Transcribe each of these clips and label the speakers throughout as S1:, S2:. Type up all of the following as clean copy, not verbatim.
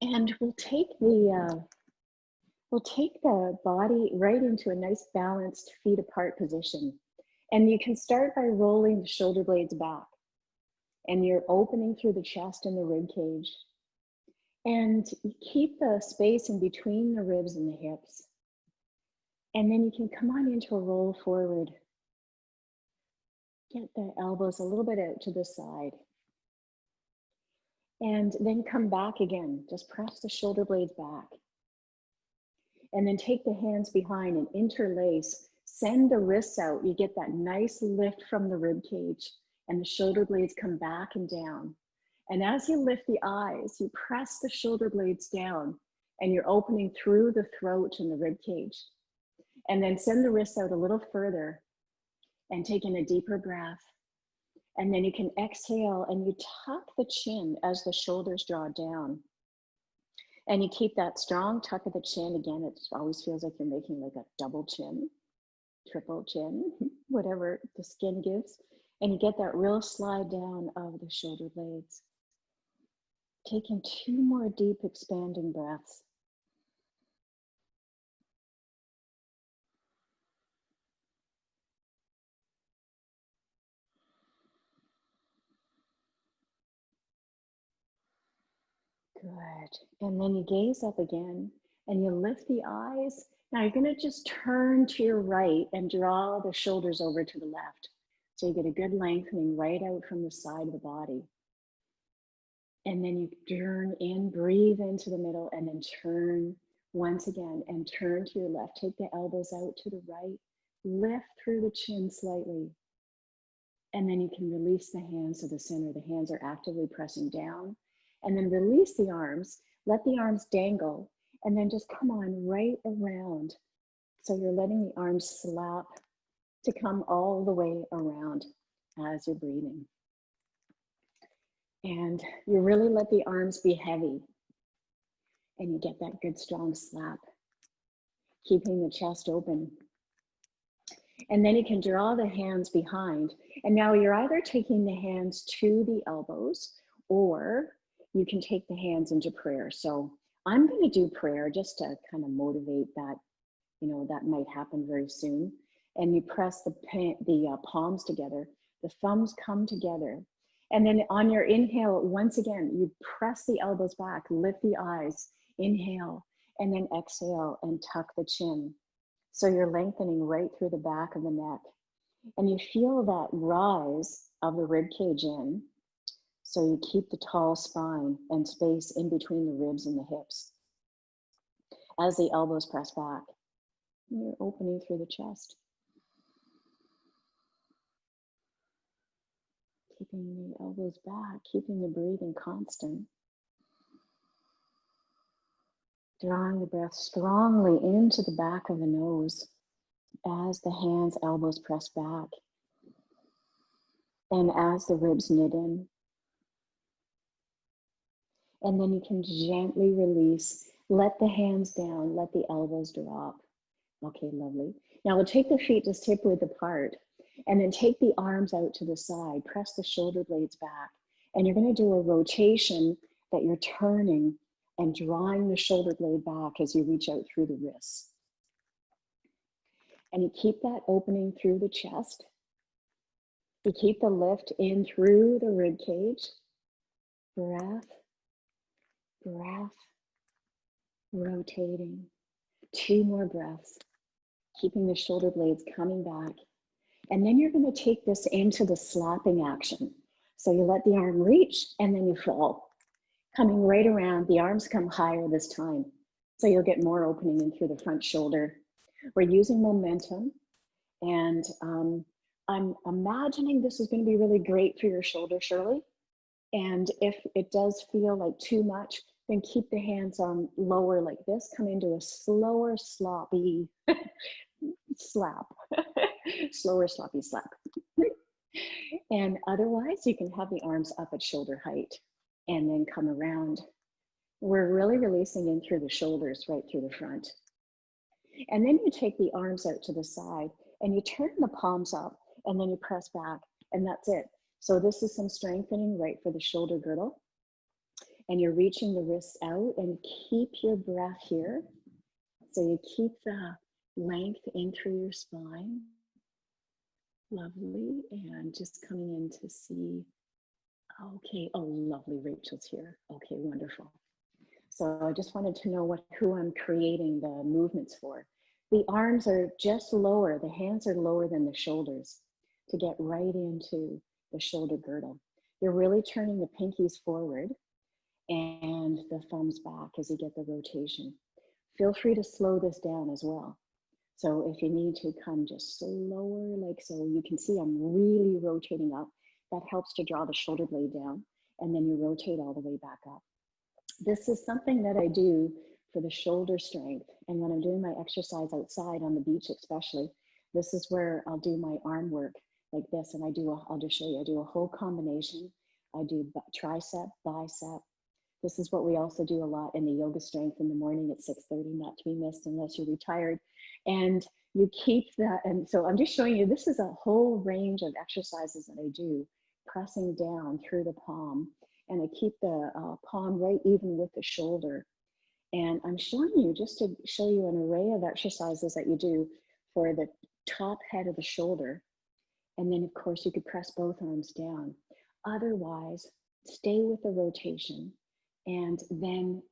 S1: And we'll take the body right into a nice balanced feet apart position. And you can start by rolling the shoulder blades back. And you're opening through the chest and the rib cage. And you keep the space in between the ribs and the hips. And then you can come on into a roll forward. Get the elbows a little bit out to the side. And then come back again. Just press the shoulder blades back. And then take the hands behind and interlace. Send the wrists out. You get that nice lift from the rib cage. And the shoulder blades come back and down. And as you lift the eyes, you press the shoulder blades down and you're opening through the throat and the rib cage. And then send the wrists out a little further and take in a deeper breath. And then you can exhale and you tuck the chin as the shoulders draw down. And you keep that strong tuck of the chin. Again, it always feels like you're making like a double chin, triple chin, whatever the skin gives. And you get that real slide down of the shoulder blades. Taking 2 more deep expanding breaths. Good. And then you gaze up again and you lift the eyes. Now you're going to just turn to your right and draw the shoulders over to the left. So you get a good lengthening right out from the side of the body. And then you turn in, breathe into the middle, and then turn once again and turn to your left. Take the elbows out to the right, lift through the chin slightly. And then you can release the hands to the center. The hands are actively pressing down. And then release the arms, let the arms dangle, and then just come on right around. So you're letting the arms slap to come all the way around as you're breathing. And you really let the arms be heavy. And you get that good strong slap, keeping the chest open. And then you can draw the hands behind. And now you're either taking the hands to the elbows, or you can take the hands into prayer. So I'm going to do prayer just to kind of motivate that, that might happen very soon. And you press the palms together, the thumbs come together. And then on your inhale, once again, you press the elbows back, lift the eyes, inhale, and then exhale and tuck the chin. So you're lengthening right through the back of the neck. And you feel that rise of the rib cage in. So you keep the tall spine and space in between the ribs and the hips. As the elbows press back, you're opening through the chest. Keeping the elbows back, keeping the breathing constant. Drawing the breath strongly into the back of the nose as the hands, elbows press back. And as the ribs knit in. And then you can gently release. Let the hands down, let the elbows drop. Okay, lovely. Now we'll take the feet just hip width apart. And then take the arms out to the side, press the shoulder blades back. And you're going to do a rotation that you're turning and drawing the shoulder blade back as you reach out through the wrists. And you keep that opening through the chest. You keep the lift in through the rib cage. Breath, breath, rotating. 2 more breaths, keeping the shoulder blades coming back. And then you're going to take this into the slapping action. So you let the arm reach and then you fall. Coming right around, the arms come higher this time. So you'll get more opening in through the front shoulder. We're using momentum. And I'm imagining this is going to be really great for your shoulder, Shirley. And if it does feel like too much, then keep the hands on lower like this. Come into a slower, sloppy slap. Slower, sloppy slap. And otherwise, you can have the arms up at shoulder height and then come around. We're really releasing in through the shoulders, right through the front. And then you take the arms out to the side and you turn the palms up and then you press back and that's it. So this is some strengthening right for the shoulder girdle. And you're reaching the wrists out, and keep your breath here. So you keep the length in through your spine. Lovely. And just coming in to see, okay, oh, lovely, Rachel's here. Okay, wonderful. So I just wanted to know who I'm creating the movements for. The arms are just lower, the hands are lower than the shoulders to get right into the shoulder girdle. You're really turning the pinkies forward and the thumbs back as you get the rotation. Feel free to slow this down as well. So if you need to come just slower, like so, you can see I'm really rotating up. That helps to draw the shoulder blade down, and then you rotate all the way back up. This is something that I do for the shoulder strength. And when I'm doing my exercise outside on the beach, especially, this is where I'll do my arm work like this. And I'll just show you, I do a whole combination. I do tricep, bicep. This is what we also do a lot in the yoga strength in the morning at 6:30, not to be missed unless you're retired. And you keep that. And so I'm just showing you, this is a whole range of exercises that I do, pressing down through the palm. And I keep the palm right even with the shoulder. And I'm showing you just to show you an array of exercises that you do for the top head of the shoulder. And then of course you could press both arms down. Otherwise, stay with the rotation. And then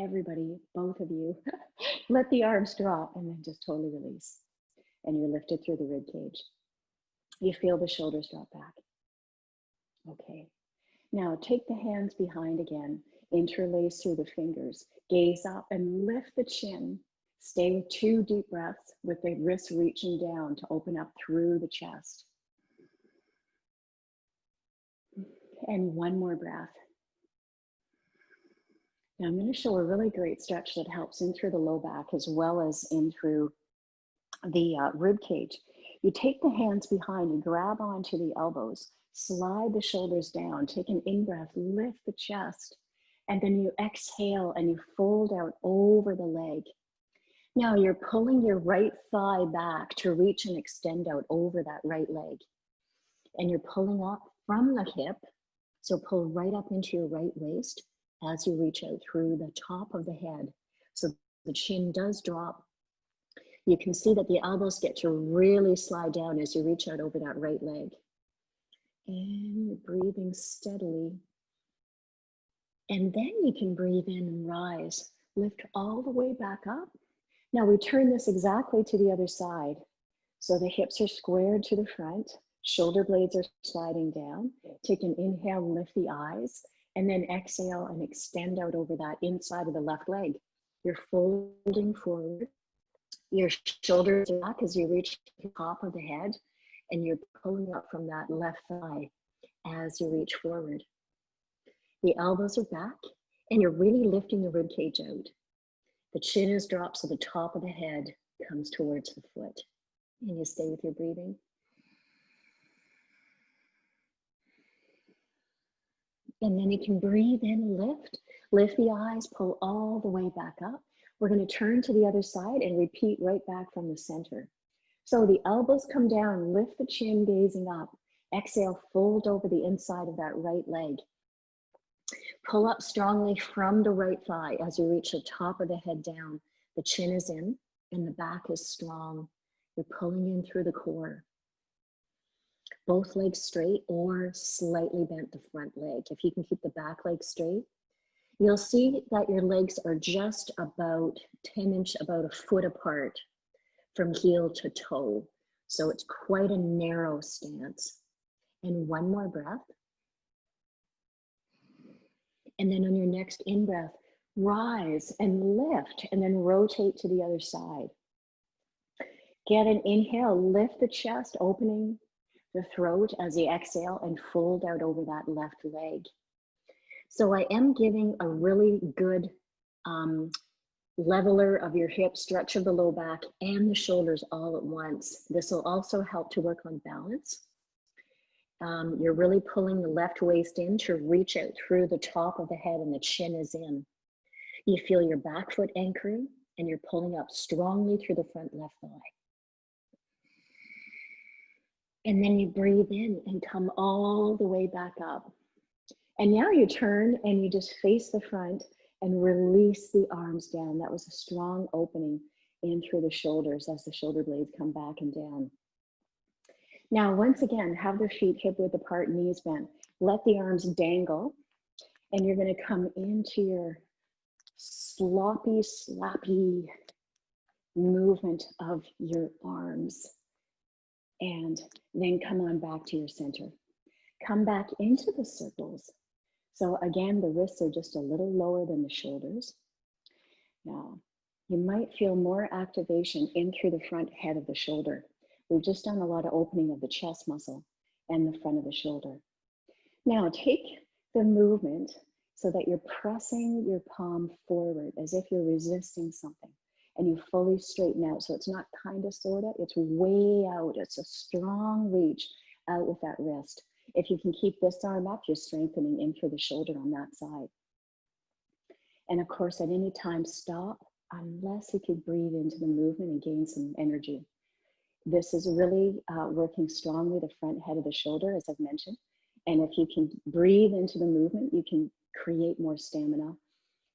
S1: everybody, both of you, let the arms drop and then just totally release. And you're lifted through the rib cage. You feel the shoulders drop back. Okay. Now take the hands behind again, interlace through the fingers, gaze up and lift the chin. Stay with 2 deep breaths with the wrists reaching down to open up through the chest. And 1 more breath. Now I'm going to show a really great stretch that helps in through the low back as well as in through the rib cage. You take the hands behind and grab onto the elbows, slide the shoulders down, take an in-breath, lift the chest, and then you exhale and you fold out over the leg. Now you're pulling your right thigh back to reach and extend out over that right leg. And you're pulling up from the hip, so pull right up into your right waist as you reach out through the top of the head. So the chin does drop. You can see that the elbows get to really slide down as you reach out over that right leg. And you're breathing steadily. And then you can breathe in and rise. Lift all the way back up. Now we turn this exactly to the other side. So the hips are squared to the front. Shoulder blades are sliding down. Take an inhale, lift the eyes. And then exhale and extend out over that inside of the left leg. You're folding forward. Your shoulders are back as you reach the top of the head, and you're pulling up from that left thigh as you reach forward. The elbows are back, and you're really lifting the rib cage out. The chin is dropped, so the top of the head comes towards the foot. And you stay with your breathing. And then you can breathe in, lift the eyes, pull all the way back up. We're going to turn to the other side and repeat right back from the center. So the elbows come down, lift the chin, gazing up. Exhale, fold over the inside of that right leg. Pull up strongly from the right thigh as you reach the top of the head down. The chin is in and the back is strong. You're pulling in through the core. Both legs straight or slightly bent the front leg. If you can keep the back leg straight, you'll see that your legs are just about 10 inches, about a foot apart from heel to toe. So it's quite a narrow stance. And 1 more breath. And then on your next in-breath, rise and lift and then rotate to the other side. Get an inhale, lift the chest, opening the throat as you exhale and fold out over that left leg. So I am giving a really good leveler of your hips, stretch of the low back and the shoulders all at once. This will also help to work on balance. You're really pulling the left waist in to reach out through the top of the head and the chin is in. You feel your back foot anchoring and you're pulling up strongly through the front left thigh. And then you breathe in and come all the way back up. And now you turn and you just face the front and release the arms down. That was a strong opening in through the shoulders as the shoulder blades come back and down. Now, once again, have the feet hip width apart, knees bent. Let the arms dangle, and you're going to come into your sloppy, slappy movement of your arms. And then come on back to your center. Come back into the circles. So again, the wrists are just a little lower than the shoulders. Now, you might feel more activation in through the front head of the shoulder. We've just done a lot of opening of the chest muscle and the front of the shoulder. Now, take the movement so that you're pressing your palm forward as if you're resisting something, and you fully straighten out. So it's not kind of, sort of, it's way out. It's a strong reach out with that wrist. If you can keep this arm up, you're strengthening in through the shoulder on that side. And of course, at any time, stop unless you could breathe into the movement and gain some energy. This is really working strongly the front head of the shoulder, as I've mentioned. And if you can breathe into the movement, you can create more stamina.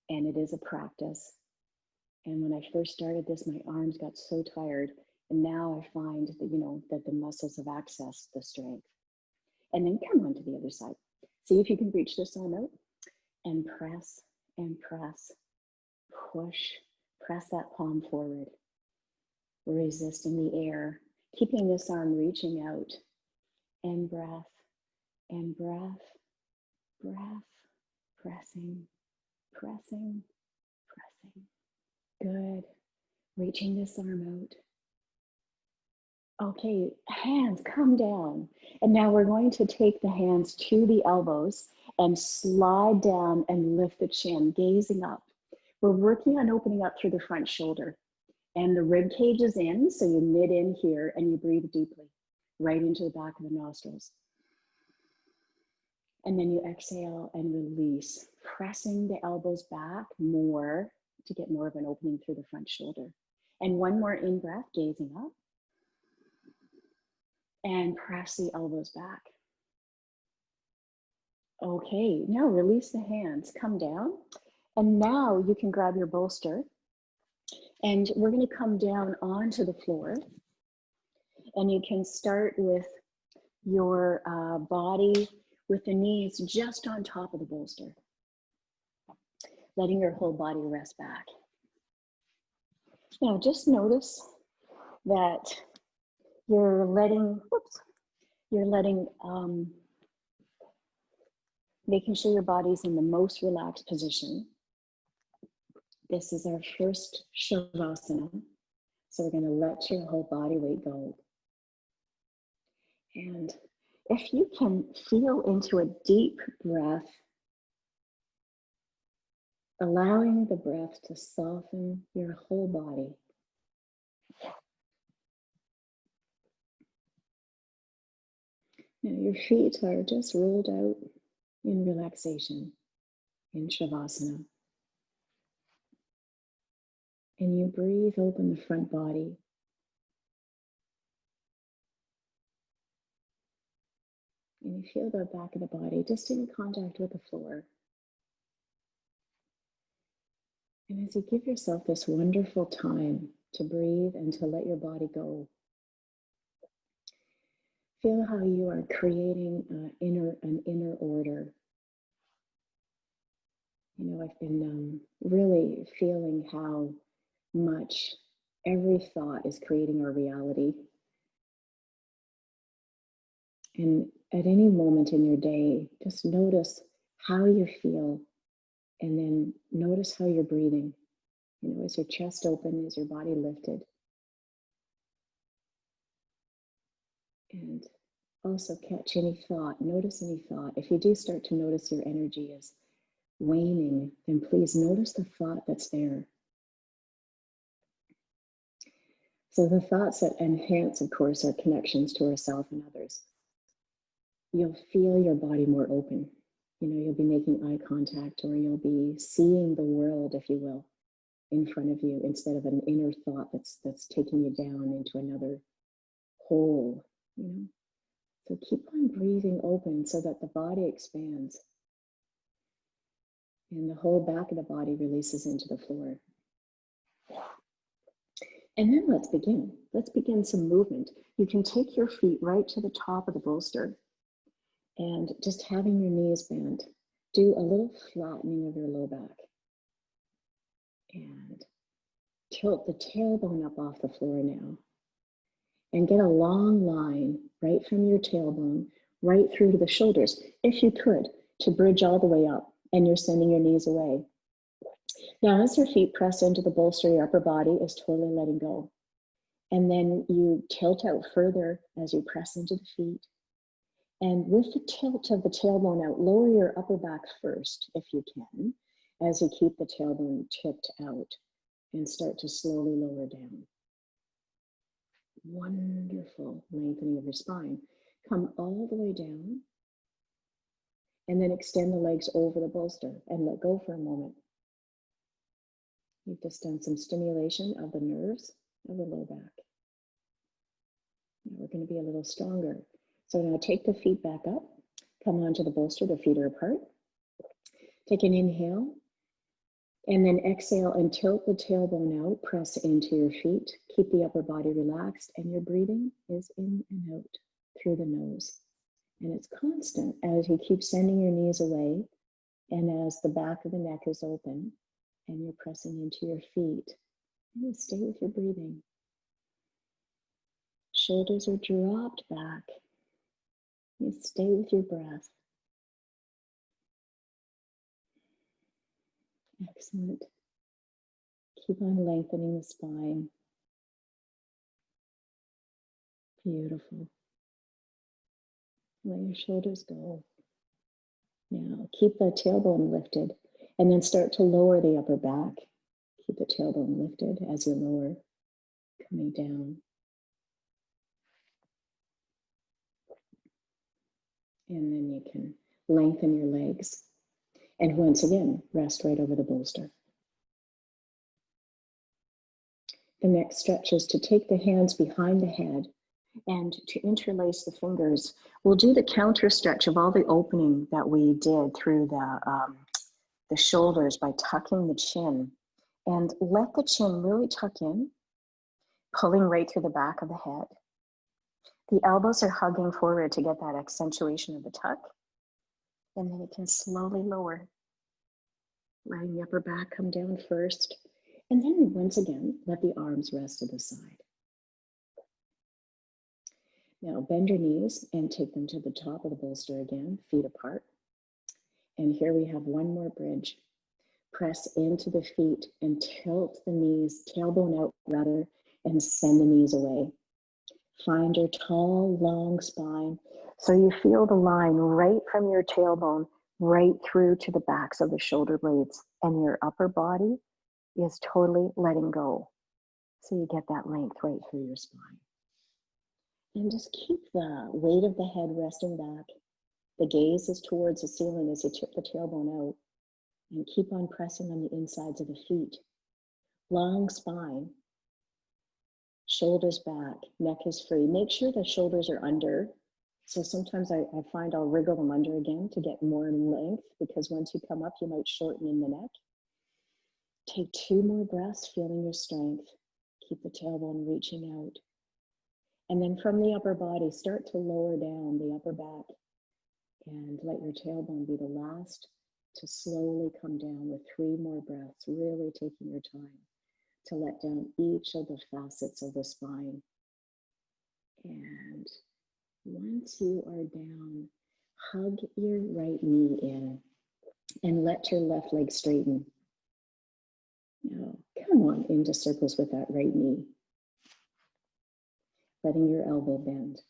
S1: And it is a practice. And when I first started this, my arms got so tired. And now I find that, that the muscles have accessed the strength. And then come on to the other side. See if you can reach this arm out and press and press. Push, press that palm forward. Resisting the air, keeping this arm reaching out. And breath, and breath, breath, pressing, pressing, pressing. Good. Reaching this arm out. Okay, hands come down. And now we're going to take the hands to the elbows and slide down and lift the chin, gazing up. We're working on opening up through the front shoulder. And the rib cage is in, so you knit in here and you breathe deeply, right into the back of the nostrils. And then you exhale and release, pressing the elbows back more to get more of an opening through the front shoulder. And one more in-breath, gazing up. And press the elbows back. Okay, now release the hands, come down. And now you can grab your bolster. And we're going to come down onto the floor. And you can start with your body with the knees just on top of the bolster. Letting your whole body rest back. Now just notice that you're letting, making sure your body's in the most relaxed position. This is our first Shavasana. So we're going to let your whole body weight go. And if you can feel into a deep breath, allowing the breath to soften your whole body. Now your feet are just rolled out in relaxation, in Shavasana. And you breathe open the front body. And you feel the back of the body just in contact with the floor. And as you give yourself this wonderful time to breathe and to let your body go, feel how you are creating an inner order. I've been really feeling how much every thought is creating our reality. And at any moment in your day, just notice how you feel, and then notice how you're breathing. Is your chest open? Is your body lifted? And also catch any thought, notice any thought. If you do start to notice your energy is waning, then please notice the thought that's there. So the thoughts that enhance, of course, our connections to ourselves and others. You'll feel your body more open. You'll be making eye contact, or you'll be seeing the world, if you will, in front of you, instead of an inner thought that's taking you down into another hole, So keep on breathing open so that the body expands. And the whole back of the body releases into the floor. And then let's begin. Let's begin some movement. You can take your feet right to the top of the bolster and just having your knees bent, do a little flattening of your low back. And tilt the tailbone up off the floor now. And get a long line right from your tailbone right through to the shoulders, if you could, to bridge all the way up, and you're sending your knees away. Now, as your feet press into the bolster, your upper body is totally letting go. And then you tilt out further as you press into the feet. And with the tilt of the tailbone out, lower your upper back first, if you can, as you keep the tailbone tipped out and start to slowly lower down. Wonderful lengthening of your spine. Come all the way down and then extend the legs over the bolster and let go for a moment. You've just done some stimulation of the nerves of the low back. Now we're going to be a little stronger. So now take the feet back up, come onto the bolster, the feet are apart. Take an inhale, and then exhale and tilt the tailbone out, press into your feet, keep the upper body relaxed, and your breathing is in and out through the nose. And it's constant as you keep sending your knees away, and as the back of the neck is open, and you're pressing into your feet. And stay with your breathing. Shoulders are dropped back. You stay with your breath. Excellent. Keep on lengthening the spine. Beautiful. Let your shoulders go. Now keep the tailbone lifted and then start to lower the upper back. Keep the tailbone lifted as you lower, coming down. And then you can lengthen your legs. And once again, rest right over the bolster. The next stretch is to take the hands behind the head and to interlace the fingers. We'll do the counter stretch of all the opening that we did through the shoulders by tucking the chin. And let the chin really tuck in, pulling right through the back of the head. The elbows are hugging forward to get that accentuation of the tuck. And then you can slowly lower, letting the upper back come down first. And then once again, let the arms rest to the side. Now bend your knees and take them to the top of the bolster again, feet apart. And here we have one more bridge. Press into the feet and tilt the knees, tailbone out rather, and send the knees away. Find your tall, long spine. So you feel the line right from your tailbone, right through to the backs of the shoulder blades, and your upper body is totally letting go. So you get that length right through your spine. And just keep the weight of the head resting back. The gaze is towards the ceiling as you tip the tailbone out. And keep on pressing on the insides of the feet. Long spine. Shoulders back, neck is free. Make sure the shoulders are under. So sometimes I find I'll wriggle them under again to get more length, because once you come up, you might shorten in the neck. Take 2 more breaths, feeling your strength. Keep the tailbone reaching out. And then from the upper body, start to lower down the upper back and let your tailbone be the last to slowly come down with 3 more breaths, really taking your time to let down each of the facets of the spine. And once you are down, hug your right knee in and let your left leg straighten. Now, come on into circles with that right knee, letting your elbow bend.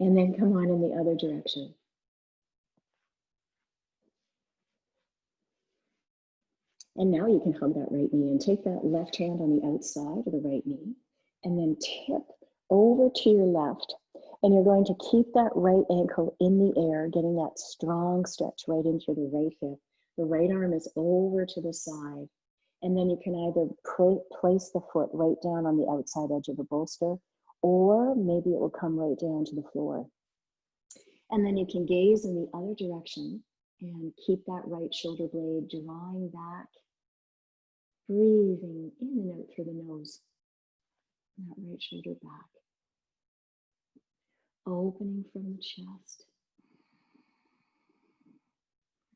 S1: And then come on in the other direction. And now you can hug that right knee and take that left hand on the outside of the right knee and then tip over to your left. And you're going to keep that right ankle in the air, getting that strong stretch right into the right hip. The right arm is over to the side. And then you can either place the foot right down on the outside edge of the bolster, or maybe it will come right down to the floor. And then you can gaze in the other direction And keep that right shoulder blade drawing back, breathing in and out through the nose. That right shoulder back. Opening from the chest.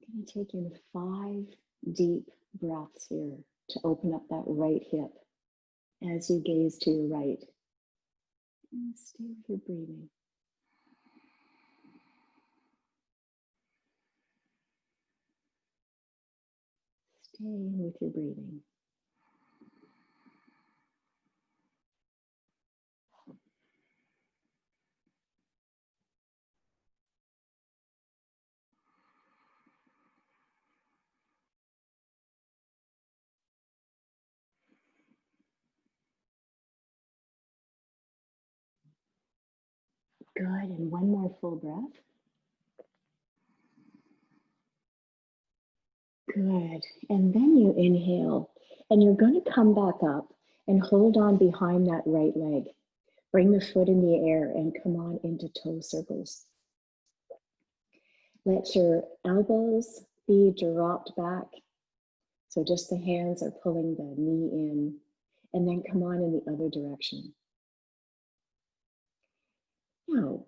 S1: We're going to take in 5 deep breaths here to open up that right hip as you gaze to your right. And stay with your breathing. Staying with your breathing. Good, and one more full breath. Good, and then you inhale, and you're going to come back up and hold on behind that right leg. Bring the foot in the air and come on into toe circles. Let your elbows be dropped back. So just the hands are pulling the knee in, and then come on in the other direction. Now,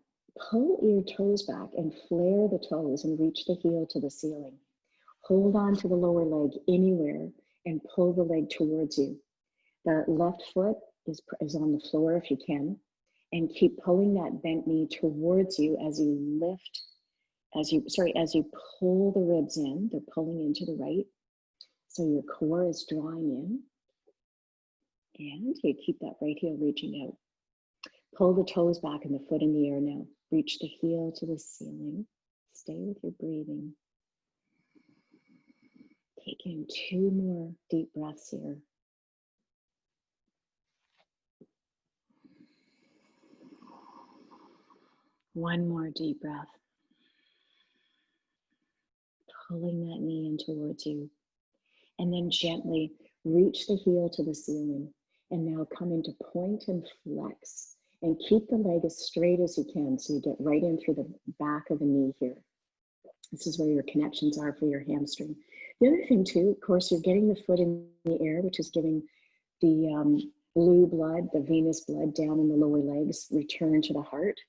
S1: pull your toes back and flare the toes and reach the heel to the ceiling. Hold on to the lower leg anywhere and pull the leg towards you. The left foot is on the floor if you can, and keep pulling that bent knee towards you as you lift, as you pull the ribs in. They're pulling into the right. So your core is drawing in, and you keep that right heel reaching out. Pull the toes back and the foot in the air now. Reach the heel to the ceiling. Stay with your breathing. Take in 2 more deep breaths here. One more deep breath. Pulling that knee in towards you. And then gently reach the heel to the ceiling. And now come into point and flex. And keep the leg as straight as you can so you get right in through the back of the knee here. This is where your connections are for your hamstring. The other thing too, of course, you're getting the foot in the air, which is giving the blue blood, the venous blood down in the lower legs, return to the heart.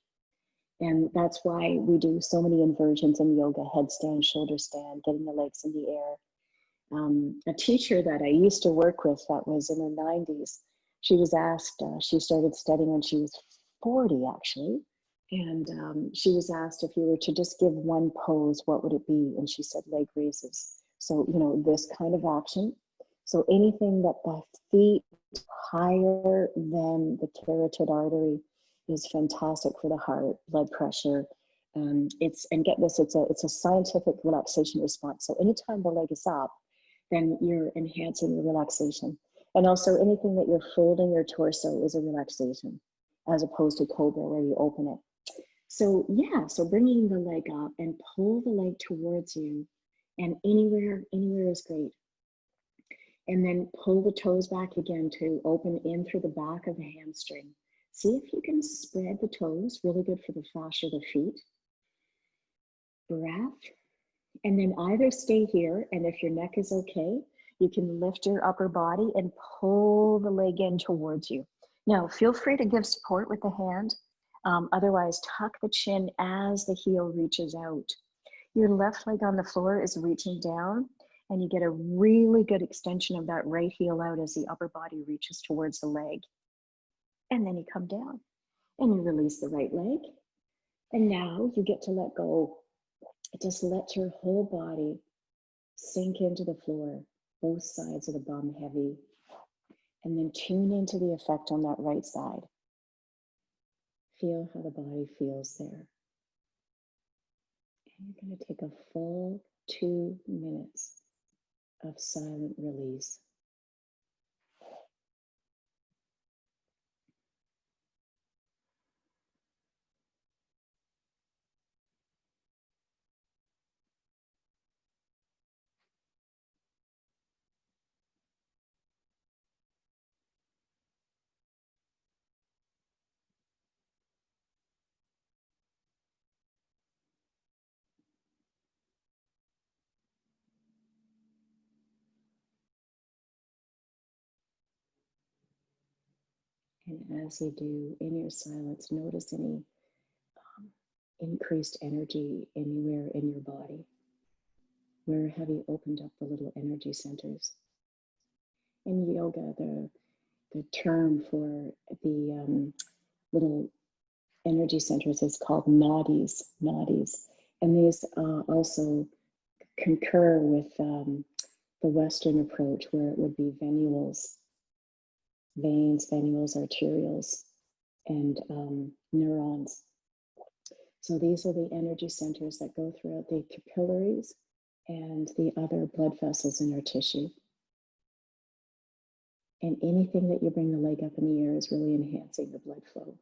S1: And that's why we do so many inversions in yoga: headstand, shoulder stand, getting the legs in the air. A teacher that I used to work with that was in her 90s, she was asked, she started studying when she was 40 actually. And she was asked, if you were to just give one pose, what would it be? And she said leg raises. So, this kind of action. So anything that the feet higher than the carotid artery is fantastic for the heart, blood pressure. And get this, it's a scientific relaxation response. So anytime the leg is up, then you're enhancing the relaxation. And also anything that you're folding your torso is a relaxation, as opposed to cobra where you open it. So yeah, so bringing the leg up and pull the leg towards you, and anywhere is great. And then pull the toes back again to open in through the back of the hamstring. See if you can spread the toes, really good for the fascia of the feet. Breath. And then either stay here, and if your neck is okay, you can lift your upper body and pull the leg in towards you. Now, feel free to give support with the hand. Otherwise, tuck the chin as the heel reaches out. Your left leg on the floor is reaching down, and you get a really good extension of that right heel out as the upper body reaches towards the leg. And then you come down, and you release the right leg. And now you get to let go. Just let your whole body sink into the floor, both sides of the bum heavy, and then tune into the effect on that right side. Feel how the body feels there. And you're going to take a full 2 minutes of silent release. And as you do in your silence, notice any increased energy anywhere in your body. Where have you opened up the little energy centers? In yoga, the term for the little energy centers is called nadis. And these also concur with the Western approach, where it would be venules, veins, venules, arterioles, and neurons. So these are the energy centers that go throughout the capillaries and the other blood vessels in our tissue. And anything that you bring the leg up in the air is really enhancing the blood flow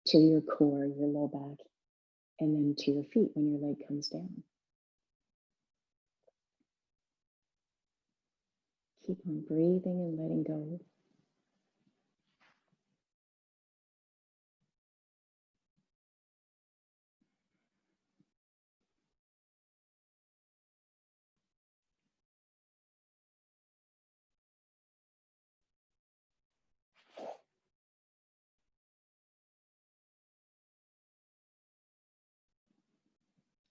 S1: to your core, your low back, and then to your feet when your leg comes down. Keep on breathing and letting go.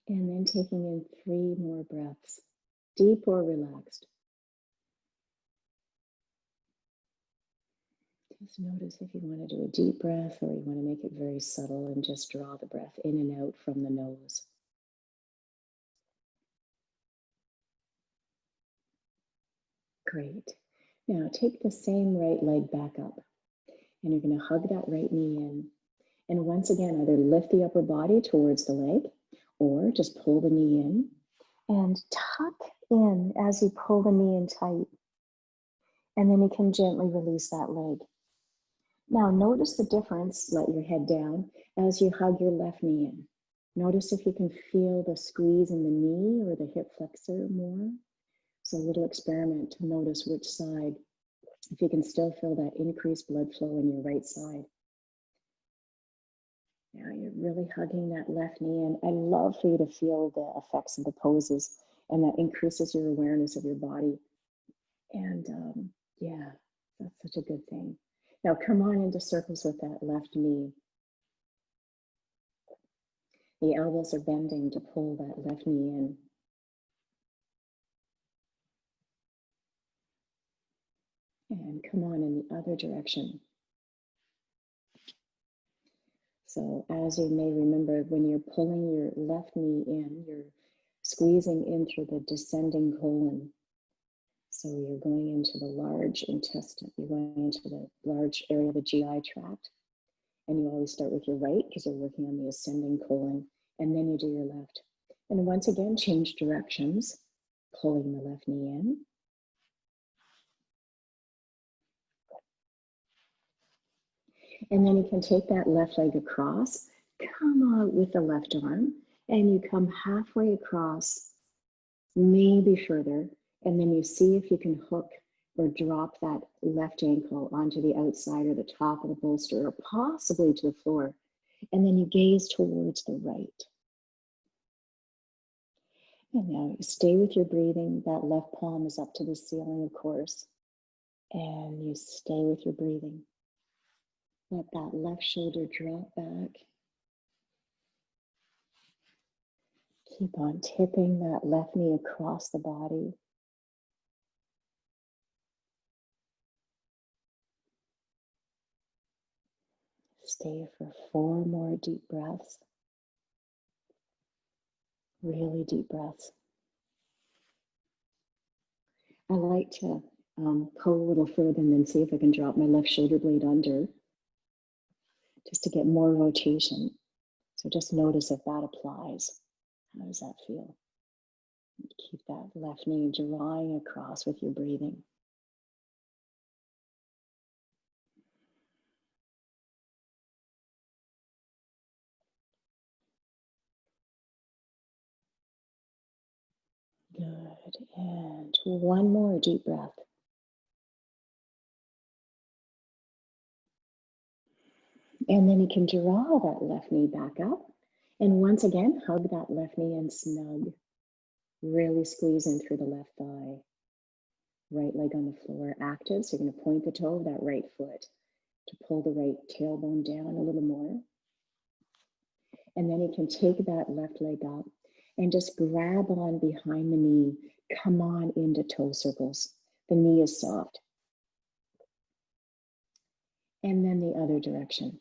S1: And then taking in 3 more breaths, deep or relaxed. Just notice if you want to do a deep breath or you want to make it very subtle and just draw the breath in and out from the nose. Great. Now take the same right leg back up and you're going to hug that right knee in. And once again, either lift the upper body towards the leg or just pull the knee in and tuck in as you pull the knee in tight. And then you can gently release that leg. Now notice the difference, let your head down, as you hug your left knee in. Notice if you can feel the squeeze in the knee or the hip flexor more. So a little experiment to notice which side, if you can still feel that increased blood flow in your right side. Now you're really hugging that left knee in. I love for you to feel the effects of the poses, and that increases your awareness of your body. And yeah, that's such a good thing. Now come on into circles with that left knee. The elbows are bending to pull that left knee in. And come on in the other direction. So as you may remember, when you're pulling your left knee in, you're squeezing in through the descending colon. So you're going into the large intestine, you're going into the large area of the GI tract. And you always start with your right because you're working on the ascending colon, and then you do your left. And once again, change directions, pulling the left knee in. And then you can take that left leg across, come out with the left arm, and you come halfway across, maybe further, and then you see if you can hook or drop that left ankle onto the outside or the top of the bolster, or possibly to the floor. And then you gaze towards the right. And now you stay with your breathing. That left palm is up to the ceiling, of course. And you stay with your breathing. Let that left shoulder drop back. Keep on tipping that left knee across the body. Stay for 4 more deep breaths. Really deep breaths. I like to pull a little further and then see if I can drop my left shoulder blade under, just to get more rotation. So just notice if that applies. How does that feel? Keep that left knee drawing across with your breathing. Good. And 1 more deep breath. And then you can draw that left knee back up. And once again, hug that left knee in snug. Really squeeze in through the left thigh. Right leg on the floor active. So you're going to point the toe of that right foot. to pull the right tailbone down a little more. And then you can take that left leg up and just grab on behind the knee. Come on into toe circles. The knee is soft. And then the other direction.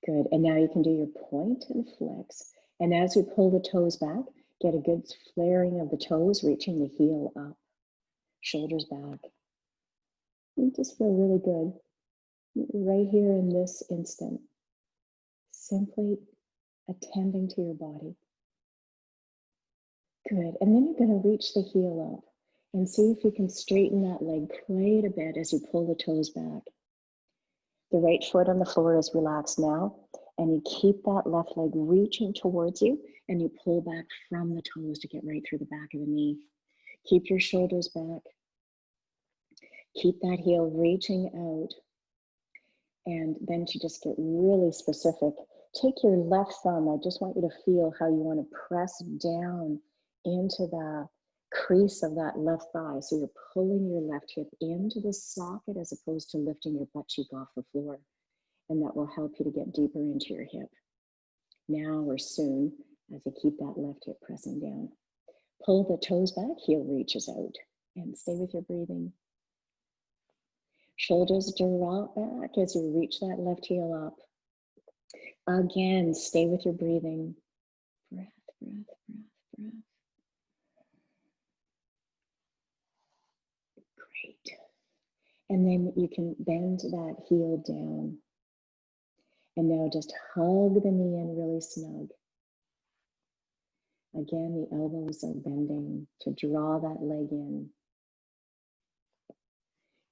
S1: Good. And now you can do your point and flex. And as you pull the toes back, get a good flaring of the toes, reaching the heel up, shoulders back. You just feel really good right here in this instant. Simply attending to your body. Good. And then you're going to reach the heel up and see if you can straighten that leg quite a bit as you pull the toes back. The right foot on the floor is relaxed now, and you keep that left leg reaching towards you, and you pull back from the toes to get right through the back of the knee. Keep your shoulders back. Keep that heel reaching out. And then to just get really specific, take your left thumb. I just want you to feel how you want to press down into the crease of that left thigh. So you're pulling your left hip into the socket as opposed to lifting your butt cheek off the floor. And that will help you to get deeper into your hip. Now or soon, as you keep that left hip pressing down. Pull the toes back, heel reaches out. And stay with your breathing. Shoulders drop back as you reach that left heel up. Again, stay with your breathing. Breath, breath, breath, breath. Great. And then you can bend that heel down. And now just hug the knee in really snug. Again, the elbows are bending to draw that leg in.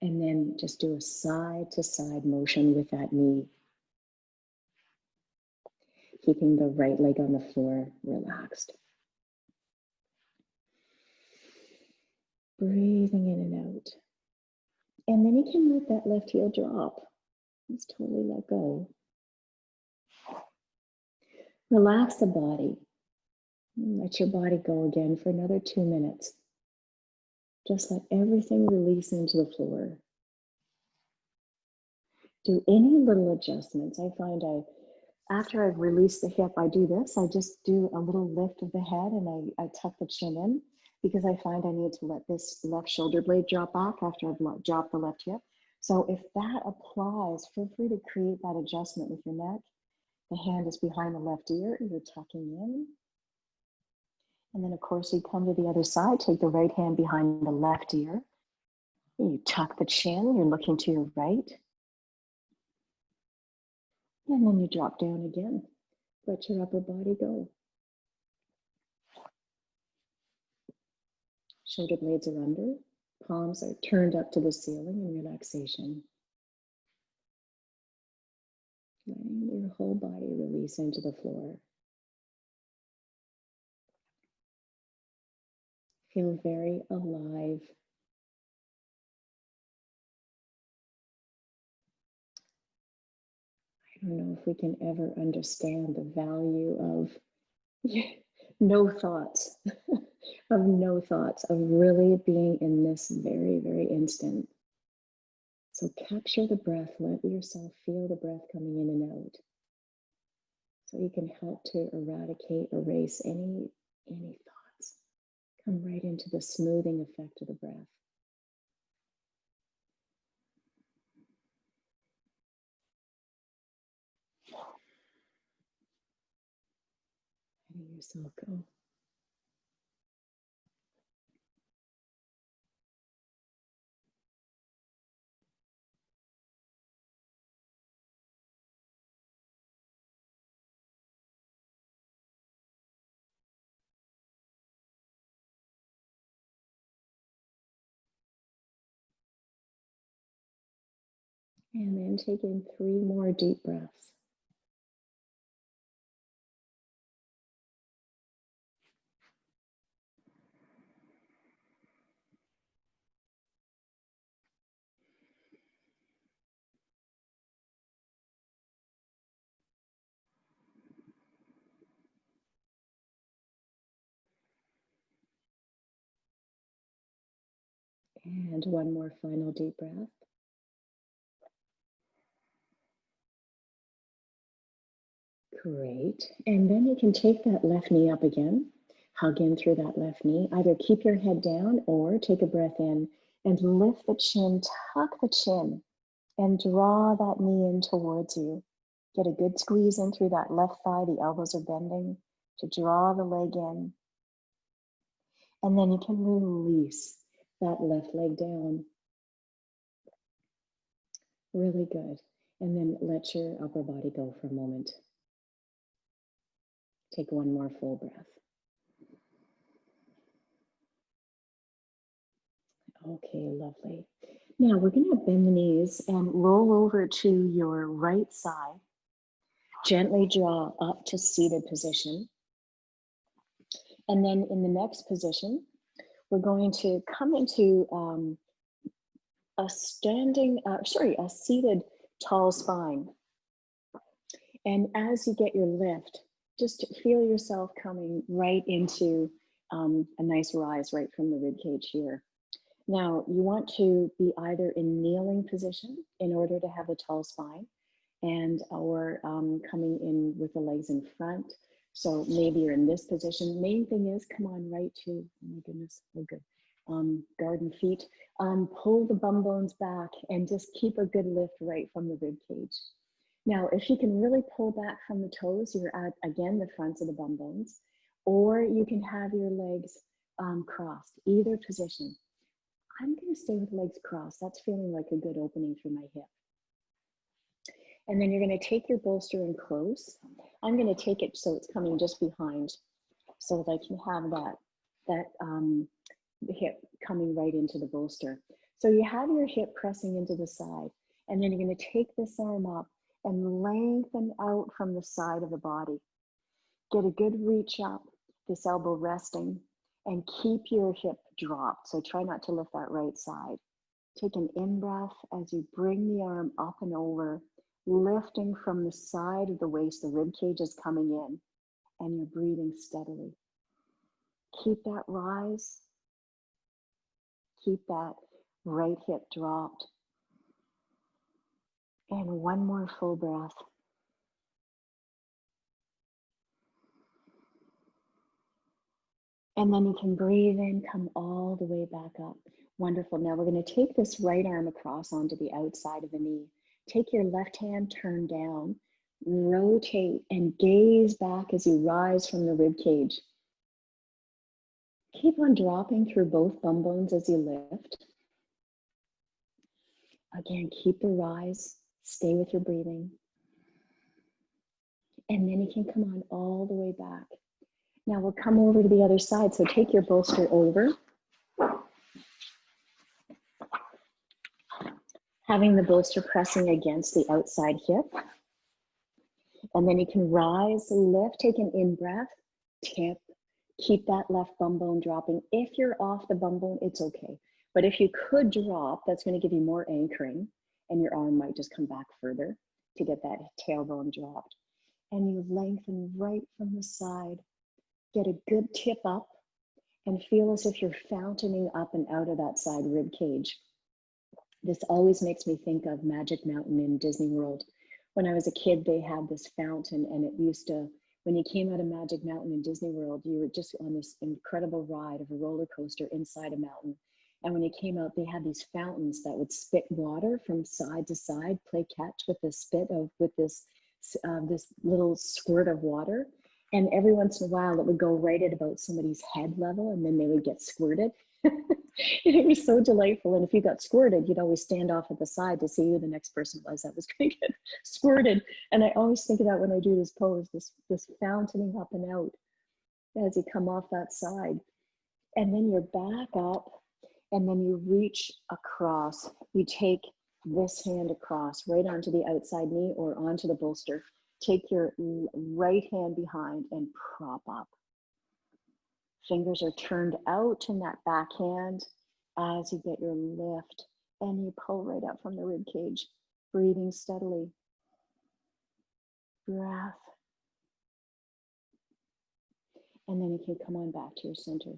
S1: And then just do a side to side motion with that knee. Keeping the right leg on the floor relaxed. Breathing in and out. And then you can let that left heel drop. Just totally let go. Relax the body. Let your body go again for another 2 minutes. Just let everything release into the floor. Do any little adjustments. I find after I've released the hip, I do this. I just do a little lift of the head and I tuck the chin in because I find I need to let this left shoulder blade drop back after I've dropped the left hip. So if that applies, feel free to create that adjustment with your neck. The hand is behind the left ear, you're tucking in. And then of course you come to the other side, take the right hand behind the left ear. You tuck the chin, you're looking to your right. And then you drop down again. Let your upper body go. Shoulder blades are under, palms are turned up to the ceiling in relaxation. Letting your whole body release into the floor. Feel very alive. I don't know if we can ever understand the value of no thoughts, of no thoughts, of really being in this very, very instant. So capture the breath, let yourself feel the breath coming in and out. So you can help to eradicate, erase any thoughts. Come right into the smoothing effect of the breath. Letting yourself go. And then take in 3 more deep breaths. And one more final deep breath. Great. And then you can take that left knee up again, hug in through that left knee. Either keep your head down or take a breath in and lift the chin, tuck the chin, and draw that knee in towards you. Get a good squeeze in through that left thigh. The elbows are bending to draw the leg in. And then you can release that left leg down. Really good. And then let your upper body go for a moment. Take one more full breath. Okay, lovely. Now we're going to bend the knees and roll over to your right side. Gently draw up to seated position. And then in the next position, we're going to come into a seated tall spine. And as you get your lift, just feel yourself coming right into a nice rise right from the rib cage here. Now, you want to be either in kneeling position in order to have a tall spine, or coming in with the legs in front. So maybe you're in this position. Main thing is come on right to, oh my goodness, oh good, garden feet. Pull the bum bones back and just keep a good lift right from the rib cage. Now, if you can really pull back from the toes, you're at, again, the fronts of the bum bones, or you can have your legs crossed, either position. I'm going to stay with legs crossed. That's feeling like a good opening through my hip. And then you're going to take your bolster in close. I'm going to take it so it's coming just behind so that I can have that hip coming right into the bolster. So you have your hip pressing into the side, and then you're going to take this arm up and lengthen out from the side of the body. Get a good reach up, this elbow resting, and keep your hip dropped. So try not to lift that right side. Take an in-breath as you bring the arm up and over, lifting from the side of the waist. The rib cage is coming in, and you're breathing steadily. Keep that rise. Keep that right hip dropped. And one more full breath. And then you can breathe in, come all the way back up. Wonderful. Now we're going to take this right arm across onto the outside of the knee. Take your left hand, turn down, rotate, and gaze back as you rise from the rib cage. Keep on dropping through both bum bones as you lift. Again, keep the rise. Stay with your breathing. And then you can come on all the way back. Now we'll come over to the other side. So take your bolster over. Having the bolster pressing against the outside hip. And then you can rise, lift, take an in-breath, tip. Keep that left bum bone dropping. If you're off the bum bone, it's okay. But if you could drop, that's going to give you more anchoring, and your arm might just come back further to get that tailbone dropped. And you lengthen right from the side. Get a good tip up and feel as if you're fountaining up and out of that side rib cage. This always makes me think of Magic Mountain in Disney World. When I was a kid, they had this fountain, and it used to, when you came out of Magic Mountain in Disney World, you were just on this incredible ride of a roller coaster inside a mountain. And when you came out, they had these fountains that would spit water from side to side, play catch with the spit of, with this little squirt of water. And every once in a while, it would go right at about somebody's head level, and then they would get squirted. It was so delightful. And if you got squirted, you'd always stand off at the side to see who the next person was that was going to get squirted. And I always think of that when I do this pose, this fountaining up and out as you come off that side. And then you're back up, and then you reach across. You take this hand across right onto the outside knee or onto the bolster. Take your right hand behind and prop up. Fingers are turned out in that back hand as you get your lift, and you pull right up from the rib cage, breathing steadily. Breath. And then you can come on back to your center.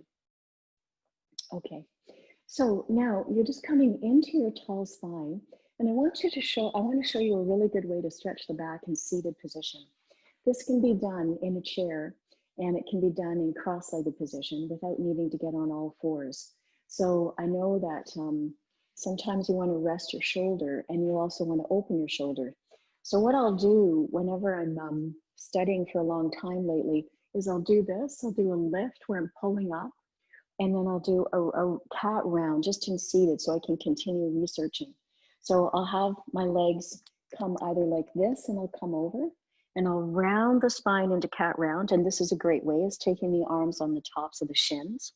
S1: Okay, So now you're just coming into your tall spine, and I want to show you a really good way to stretch the back in seated position. This can be done in a chair, and it can be done in cross-legged position without needing to get on all fours. So I know that sometimes you want to rest your shoulder, and you also want to open your shoulder. So what I'll do whenever I'm studying for a long time lately is I'll do this. I'll do a lift where I'm pulling up, and then I'll do a cat round just in seated so I can continue researching. So I'll have my legs come either like this, and I'll come over, and I'll round the spine into cat round. And this is a great way, is taking the arms on the tops of the shins.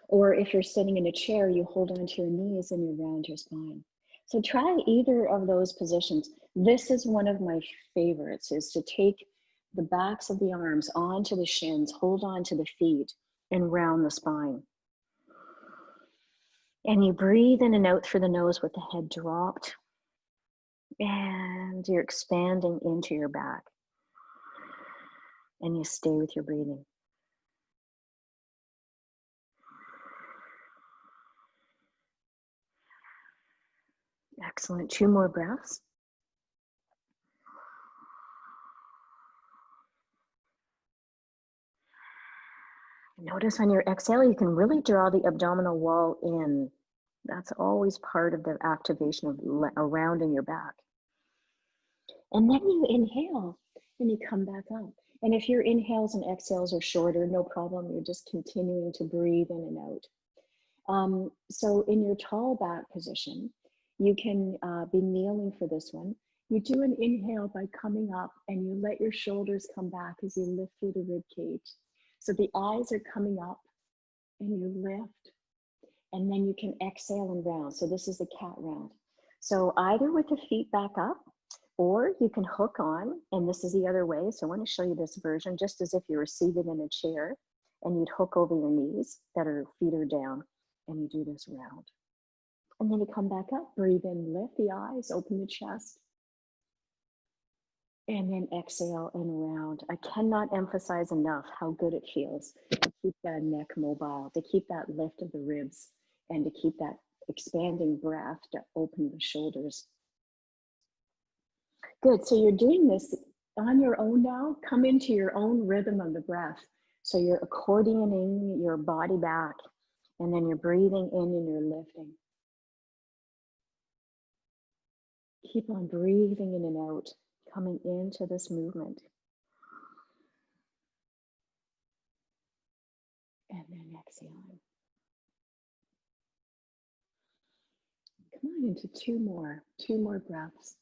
S1: Or if you're sitting in a chair, you hold onto your knees and you round your spine. So try either of those positions. This is one of my favorites, is to take the backs of the arms onto the shins, hold on to the feet, and round the spine. And you breathe in and out through the nose with the head dropped. And you're expanding into your back. And you stay with your breathing. Excellent. 2 more breaths. Notice on your exhale, you can really draw the abdominal wall in. That's always part of the activation of rounding your back. And then you inhale and you come back up. And if your inhales and exhales are shorter, no problem. You're just continuing to breathe in and out. So in your tall back position, you can be kneeling for this one. You do an inhale by coming up, and you let your shoulders come back as you lift through the rib cage. So the eyes are coming up, and you lift, and then you can exhale and round. So this is the cat round. So either with the feet back up, or you can hook on, and this is the other way. So I want to show you this version, just as if you were seated in a chair, and you'd hook over your knees that are feet are down, and you do this round. And then you come back up, breathe in, lift the eyes, open the chest, and then exhale and round. I cannot emphasize enough how good it feels to keep that neck mobile, to keep that lift of the ribs, and to keep that expanding breath to open the shoulders. Good, so you're doing this on your own now. Come into your own rhythm of the breath. So you're accordioning your body back, and then you're breathing in and you're lifting. Keep on breathing in and out, coming into this movement. And then exhaling. Come on into two more breaths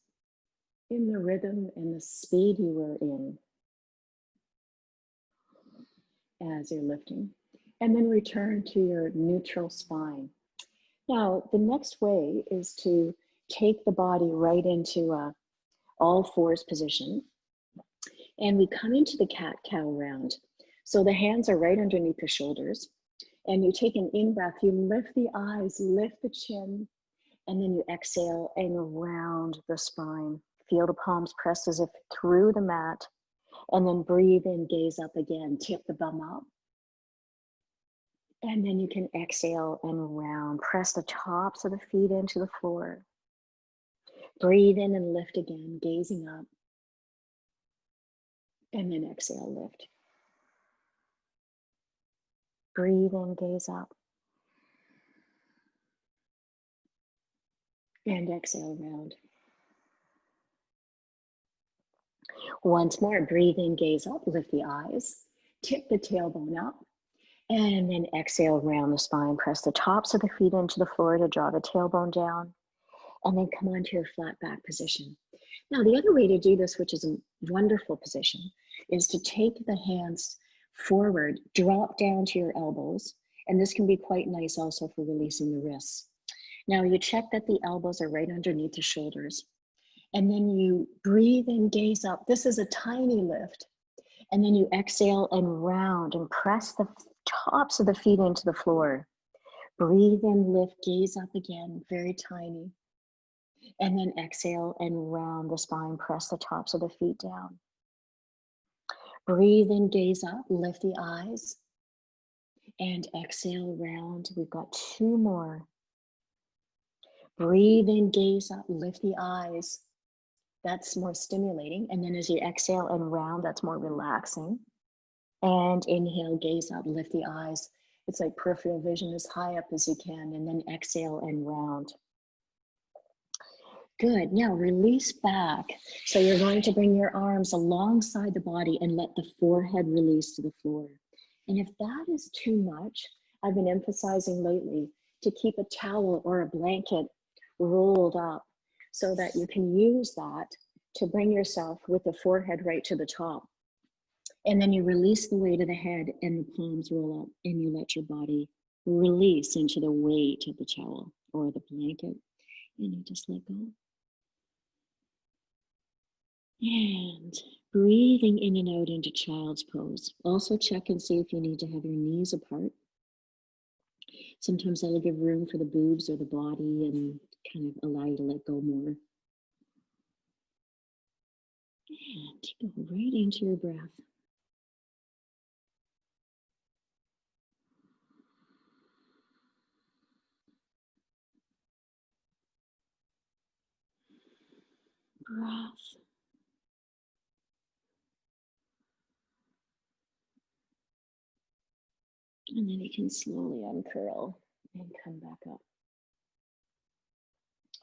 S1: in the rhythm and the speed you were in as you're lifting. And then return to your neutral spine. Now, the next way is to take the body right into all fours position. And we come into the cat-cow round. So the hands are right underneath the shoulders. And you take an in-breath, you lift the eyes, lift the chin, and then you exhale and round the spine. Feel the palms pressed as if through the mat. And then breathe in, gaze up again, tip the bum up. And then you can exhale and round. Press the tops of the feet into the floor. Breathe in and lift again, gazing up. And then exhale, lift. Breathe in, gaze up. And exhale, round. Once more, breathe in, gaze up, lift the eyes, tip the tailbone up, and then exhale, round the spine. Press the tops of the feet into the floor to draw the tailbone down, and then come onto your flat back position. Now, the other way to do this, which is a wonderful position, is to take the hands forward, drop down to your elbows, and this can be quite nice also for releasing the wrists. Now, you check that the elbows are right underneath the shoulders, and then you breathe and gaze up. This is a tiny lift, and then you exhale and round and press the tops of the feet into the floor. Breathe in, lift, gaze up again, very tiny. And then exhale and round the spine, press the tops of the feet down. Breathe in, gaze up, lift the eyes. And exhale, round. We've got 2 more. Breathe in, gaze up, lift the eyes. That's more stimulating. And then as you exhale and round, that's more relaxing. And inhale, gaze up, lift the eyes. It's like peripheral vision as high up as you can. And then exhale and round. Good. Now release back. So you're going to bring your arms alongside the body and let the forehead release to the floor. And if that is too much, I've been emphasizing lately to keep a towel or a blanket rolled up so that you can use that to bring yourself with the forehead right to the top. And then you release the weight of the head and the palms roll up and you let your body release into the weight of the towel or the blanket and you just let go. And breathing in and out into child's pose. Also check and see if you need to have your knees apart. Sometimes that'll give room for the boobs or the body and kind of allow you to let go more. And go right into your breath. Breath. And then you can slowly uncurl and come back up.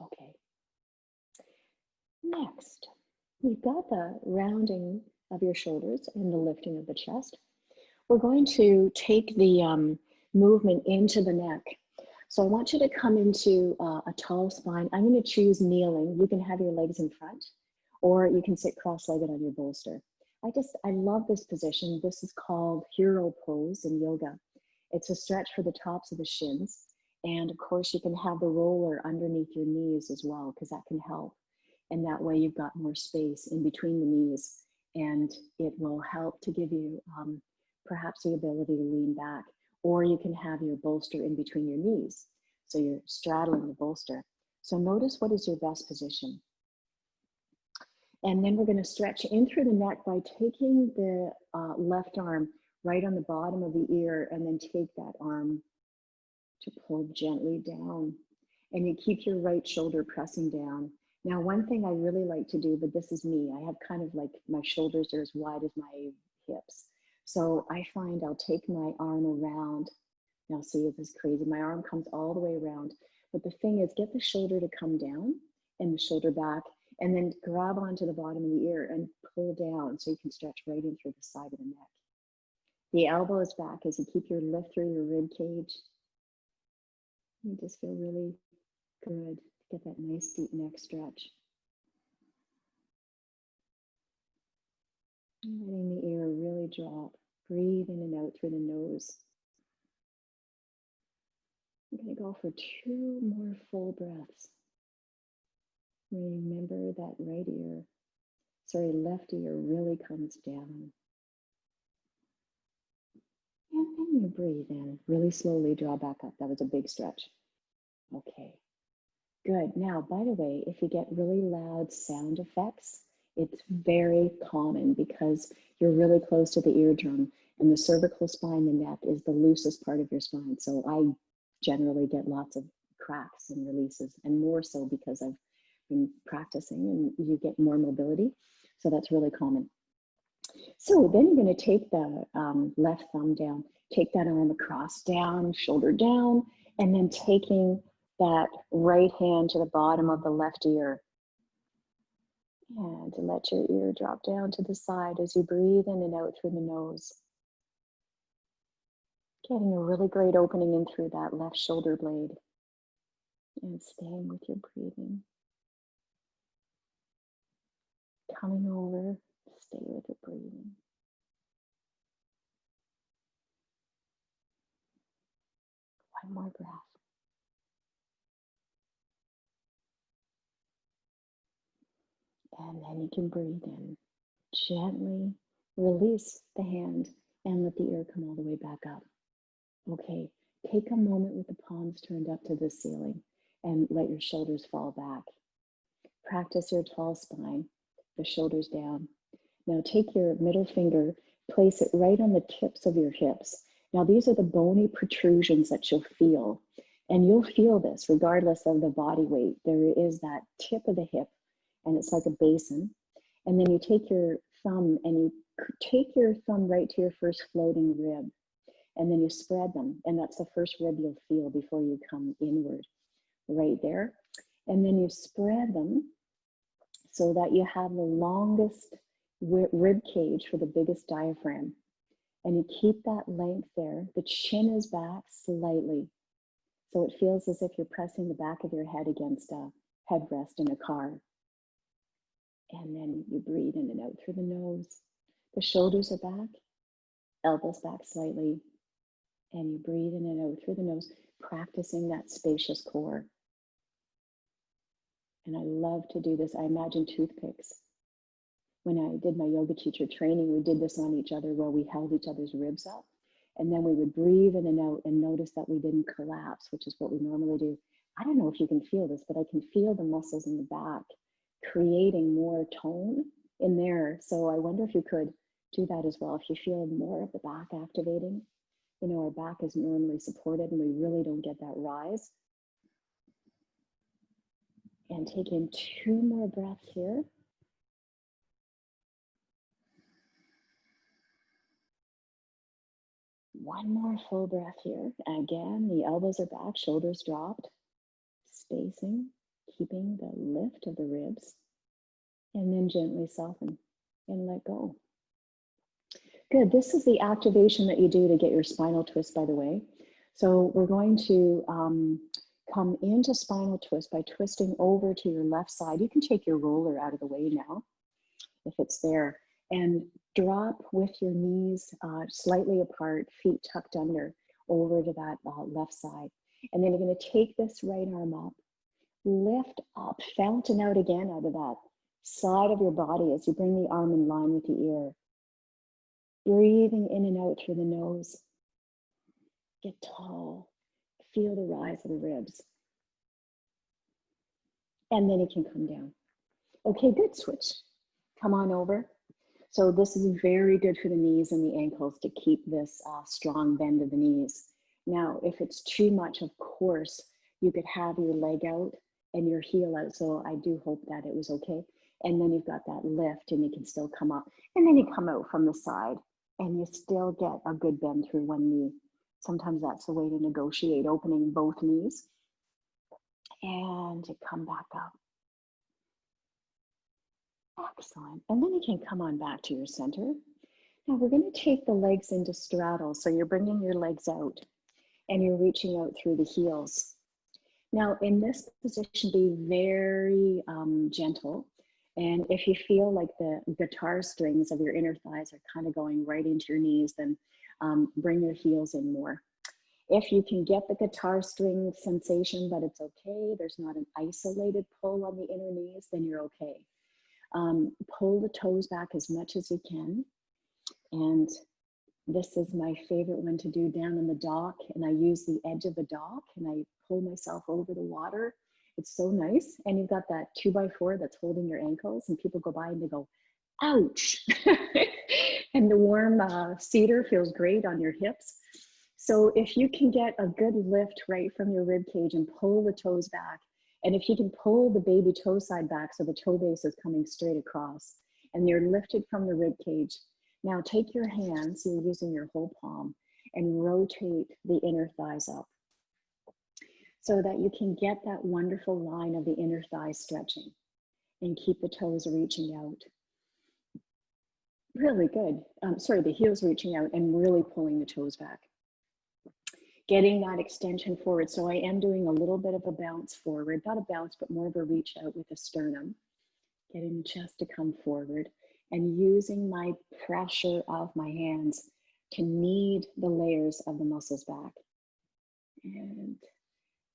S1: Okay. Next, we've got the rounding of your shoulders and the lifting of the chest. We're going to take the movement into the neck. So I want you to come into a tall spine. I'm going to choose kneeling. You can have your legs in front, or you can sit cross-legged on your bolster. I love this position. This is called hero pose in yoga. It's a stretch for the tops of the shins. And of course, you can have the roller underneath your knees as well, because that can help. And that way you've got more space in between the knees. And it will help to give you perhaps the ability to lean back. Or you can have your bolster in between your knees. So you're straddling the bolster. So notice what is your best position. And then we're going to stretch in through the neck by taking the left arm right on the bottom of the ear and then take that arm to pull gently down. And you keep your right shoulder pressing down. Now, one thing I really like to do, but this is me, I have kind of like my shoulders are as wide as my hips. So I find I'll take my arm around. Now see, this is crazy. My arm comes all the way around. But the thing is, get the shoulder to come down and the shoulder back, and then grab onto the bottom of the ear and pull down so you can stretch right in through the side of the neck. The elbow is back as you keep your lift through your rib cage. You just feel really good. Get that nice deep neck stretch. Letting the ear really drop. Breathe in and out through the nose. I'm going to go for 2 more full breaths. Remember that left ear really comes down. And then you breathe in. Really slowly draw back up. That was a big stretch. Okay. Good. Now, by the way, if you get really loud sound effects, it's very common because you're really close to the eardrum and the cervical spine, the neck is the loosest part of your spine. So I generally get lots of cracks and releases, and more so because I've been practicing and you get more mobility. So that's really common. So then you're going to take the left thumb down, take that arm across, down, shoulder down, and then taking that right hand to the bottom of the left ear. And let your ear drop down to the side as you breathe in and out through the nose. Getting a really great opening in through that left shoulder blade. And staying with your breathing. Coming over, stay with your breathing. One more breath. And then you can breathe in. Gently release the hand and let the ear come all the way back up. Okay, take a moment with the palms turned up to the ceiling and let your shoulders fall back. Practice your tall spine, the shoulders down. Now take your middle finger, place it right on the tips of your hips, Now, these are the bony protrusions that you'll feel. And you'll feel this regardless of the body weight. There is that tip of the hip, and it's like a basin. And then you take your thumb and you take your thumb right to your first floating rib. And then you spread them. And that's the first rib you'll feel before you come inward, right there. And then you spread them so that you have the longest rib cage for the biggest diaphragm. And you keep that length there. The chin is back slightly. So it feels as if you're pressing the back of your head against a headrest in a car. And then you breathe in and out through the nose. The shoulders are back, elbows back slightly. And you breathe in and out through the nose, practicing that spacious core. And I love to do this. I imagine toothpicks. When I did my yoga teacher training, we did this on each other where we held each other's ribs up. And then we would breathe in and out and notice that we didn't collapse, which is what we normally do. I don't know if you can feel this, but I can feel the muscles in the back creating more tone in there. So I wonder if you could do that as well. If you feel more of the back activating, you know, our back is normally supported and we really don't get that rise. And take in 2 more breaths here. One more full breath here. Again, the elbows are back, shoulders dropped, spacing, keeping the lift of the ribs, and then gently soften and let go. Good, this is the activation that you do to get your spinal twist, by the way. So we're going to come into spinal twist by twisting over to your left side. You can take your roller out of the way now, if it's there, and drop with your knees slightly apart, feet tucked under, over to that left side. And then you're going to take this right arm up, lift up, fountain out again out of that side of your body as you bring the arm in line with the ear. Breathing in and out through the nose. Get tall. Feel the rise of the ribs. And then it can come down. Okay, good, switch. Come on over. So this is very good for the knees and the ankles to keep this strong bend of the knees. Now, if it's too much, of course, you could have your leg out and your heel out. So I do hope that it was okay. And then you've got that lift and you can still come up. And then you come out from the side and you still get a good bend through one knee. Sometimes that's a way to negotiate opening both knees. And you come back up. Excellent. And then you can come on back to your center. Now we're going to take the legs into straddle. So you're bringing your legs out and you're reaching out through the heels. Now in this position, be very gentle. And if you feel like the guitar strings of your inner thighs are kind of going right into your knees, then bring your heels in more. If you can get the guitar string sensation, but it's okay, there's not an isolated pull on the inner knees, then you're okay. Pull the toes back as much as you can. And this is my favorite one to do down in the dock. And I use the edge of the dock and I pull myself over the water. It's so nice. And you've got that 2x4 that's holding your ankles and people go by and they go, ouch. And the warm cedar feels great on your hips. So if you can get a good lift right from your rib cage and pull the toes back, and if you can pull the baby toe side back so the toe base is coming straight across and you're lifted from the rib cage. Now take your hands, you're using your whole palm, and rotate the inner thighs up so that you can get that wonderful line of the inner thighs stretching and keep the toes reaching out. Really good. Sorry, the heels reaching out and really pulling the toes back. Getting that extension forward. So I am doing a little bit of a bounce forward, not a bounce, but more of a reach out with the sternum. Getting the chest to come forward and using my pressure of my hands to knead the layers of the muscles back. And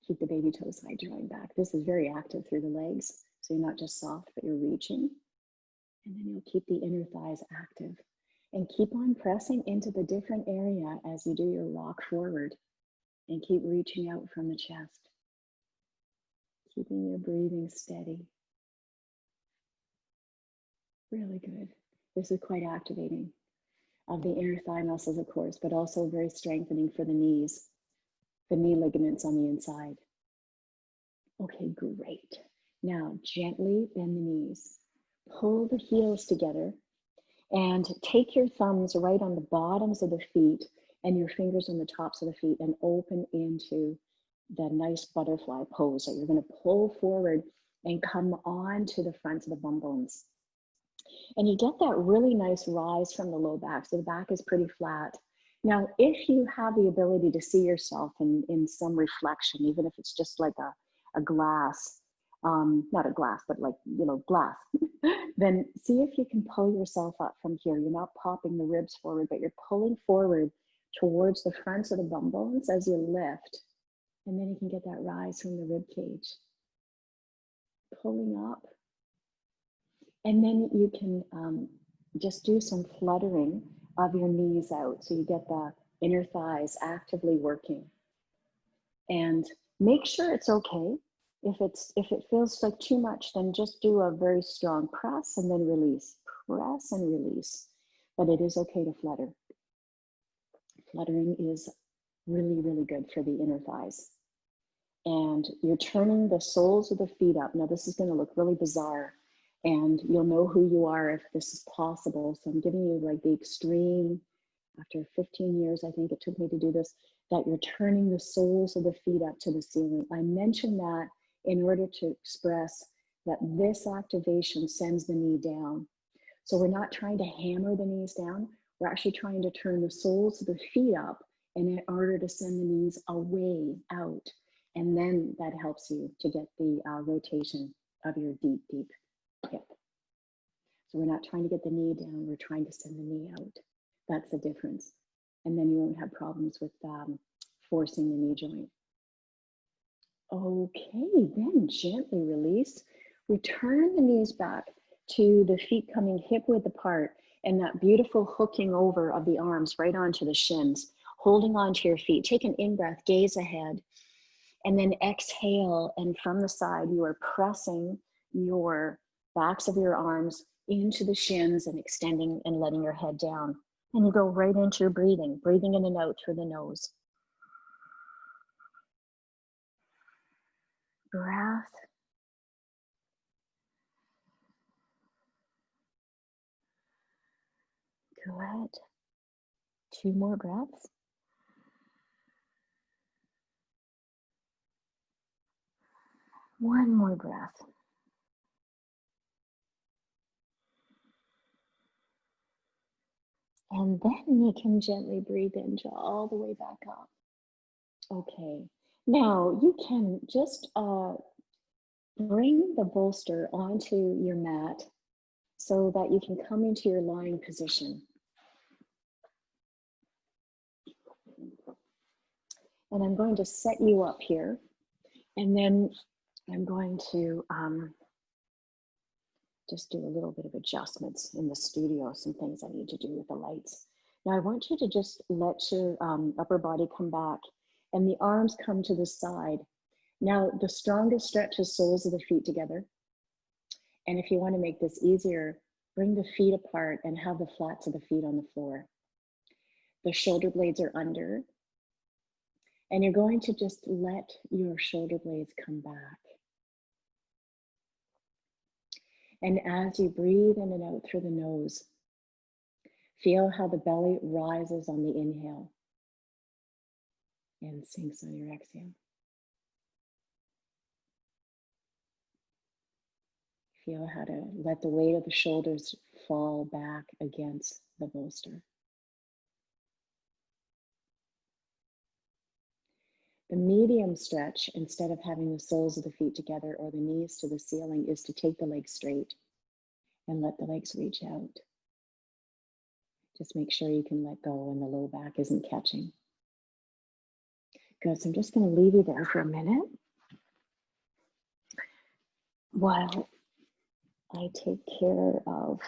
S1: keep the baby toe side drawing back. This is very active through the legs. So you're not just soft, but you're reaching. And then you'll keep the inner thighs active. And keep on pressing into the different area as you do your rock forward. And keep reaching out from the chest. Keeping your breathing steady. Really good. This is quite activating. of the inner thigh muscles, of course, but also very strengthening for the knees, the knee ligaments on the inside. Okay, great. Now gently bend the knees, pull the heels together, and take your thumbs right on the bottoms of the feet and your fingers on the tops of the feet and open into the nice butterfly pose. So you're going to pull forward and come on to the fronts of the bum bones. And you get that really nice rise from the low back. So the back is pretty flat. Now, if you have the ability to see yourself in some reflection, even if it's just like a glass, not a glass, but like, you know, glass, then see if you can pull yourself up from here. You're not popping the ribs forward, but you're pulling forward towards the fronts of the bum bones as you lift. And then you can get that rise from the rib cage. Pulling up. And then you can just do some fluttering of your knees out. So you get the inner thighs actively working. And make sure it's okay. If it feels like too much, then just do a very strong press and then release. Press and release. But it is okay to flutter. Fluttering is really, really good for the inner thighs. And you're turning the soles of the feet up. Now this is going to look really bizarre. And you'll know who you are if this is possible. So I'm giving you like the extreme, after 15 years, I think it took me to do this, that you're turning the soles of the feet up to the ceiling. I mentioned that in order to express that this activation sends the knee down. So we're not trying to hammer the knees down. We're actually trying to turn the soles of the feet up in order to send the knees away, out. And then that helps you to get the rotation of your deep, deep hip. So we're not trying to get the knee down, we're trying to send the knee out. That's the difference. And then you won't have problems with forcing the knee joint. Okay, then gently release. We turn the knees back to the feet coming hip width apart and that beautiful hooking over of the arms right onto the shins, holding onto your feet. Take an in-breath, gaze ahead, and then exhale. And from the side, you are pressing your backs of your arms into the shins and extending and letting your head down. And you go right into your breathing, breathing in and out through the nose. Breath. Good. 2 more breaths. One more breath. And then you can gently breathe in all the way back up. Okay. Now you can just bring the bolster onto your mat so that you can come into your lying position. And I'm going to set you up here. And then I'm going to just do a little bit of adjustments in the studio, some things I need to do with the lights. Now I want you to just let your upper body come back and the arms come to the side. Now the strongest stretch is soles of the feet together. And if you want to make this easier, bring the feet apart and have the flats of the feet on the floor. The shoulder blades are under. And you're going to just let your shoulder blades come back. And as you breathe in and out through the nose, feel how the belly rises on the inhale and sinks on your exhale. Feel how to let the weight of the shoulders fall back against the bolster. The medium stretch, instead of having the soles of the feet together or the knees to the ceiling, is to take the legs straight and let the legs reach out. Just make sure you can let go and the low back isn't catching. Good, so I'm just going to leave you there for a minute while I take care of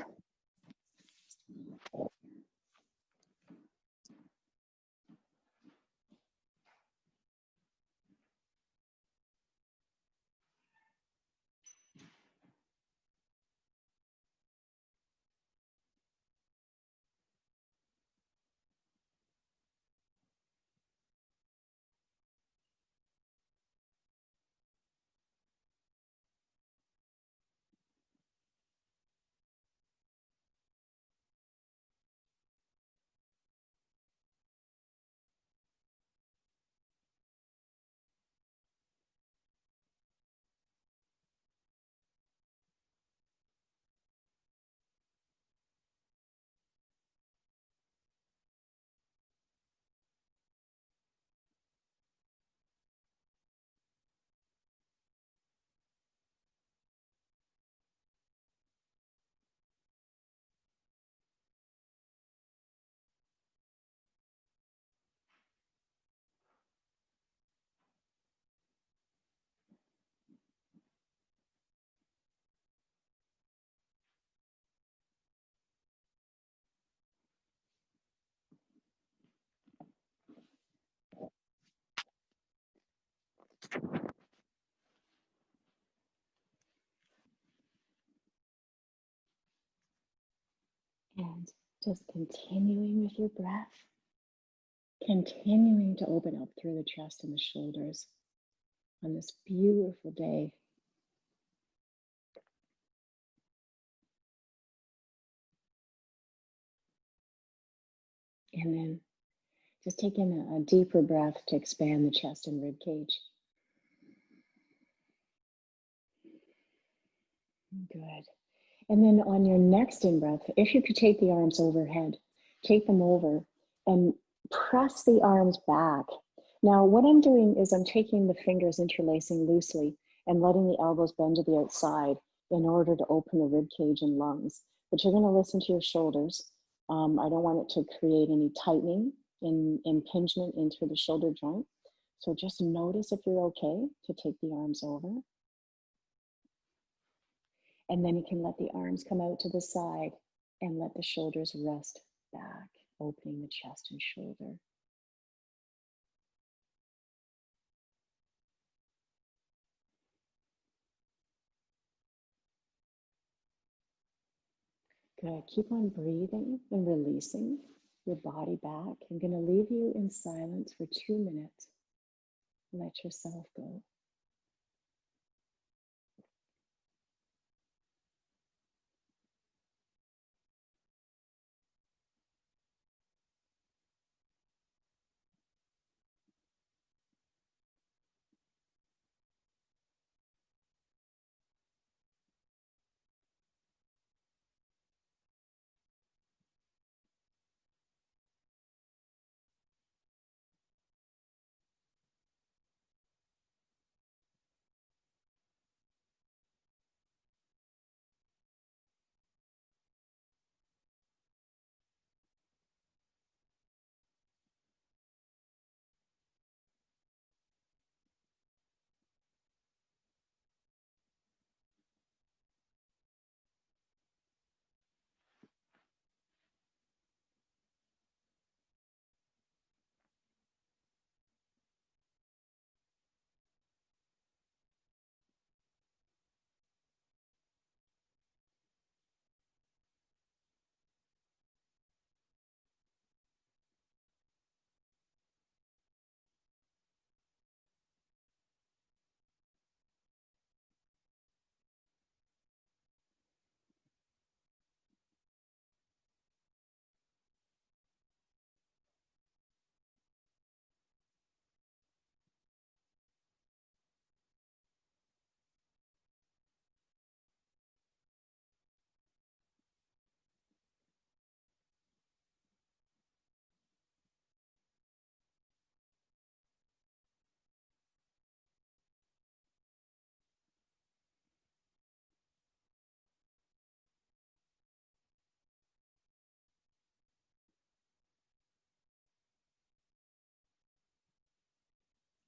S1: Just continuing with your breath, continuing to open up through the chest and the shoulders on this beautiful day. And then just taking a deeper breath to expand the chest and rib cage. Good. And then on your next in-breath, if you could take the arms overhead, take them over and press the arms back. Now, what I'm doing is I'm taking the fingers, interlacing loosely and letting the elbows bend to the outside in order to open the rib cage and lungs. But you're going to listen to your shoulders. I don't want it to create any tightening, impingement into the shoulder joint. So just notice if you're okay to take the arms over. And then you can let the arms come out to the side and let the shoulders rest back, opening the chest and shoulder. Good. Keep on breathing and releasing your body back. I'm going to leave you in silence for 2 minutes. Let yourself go.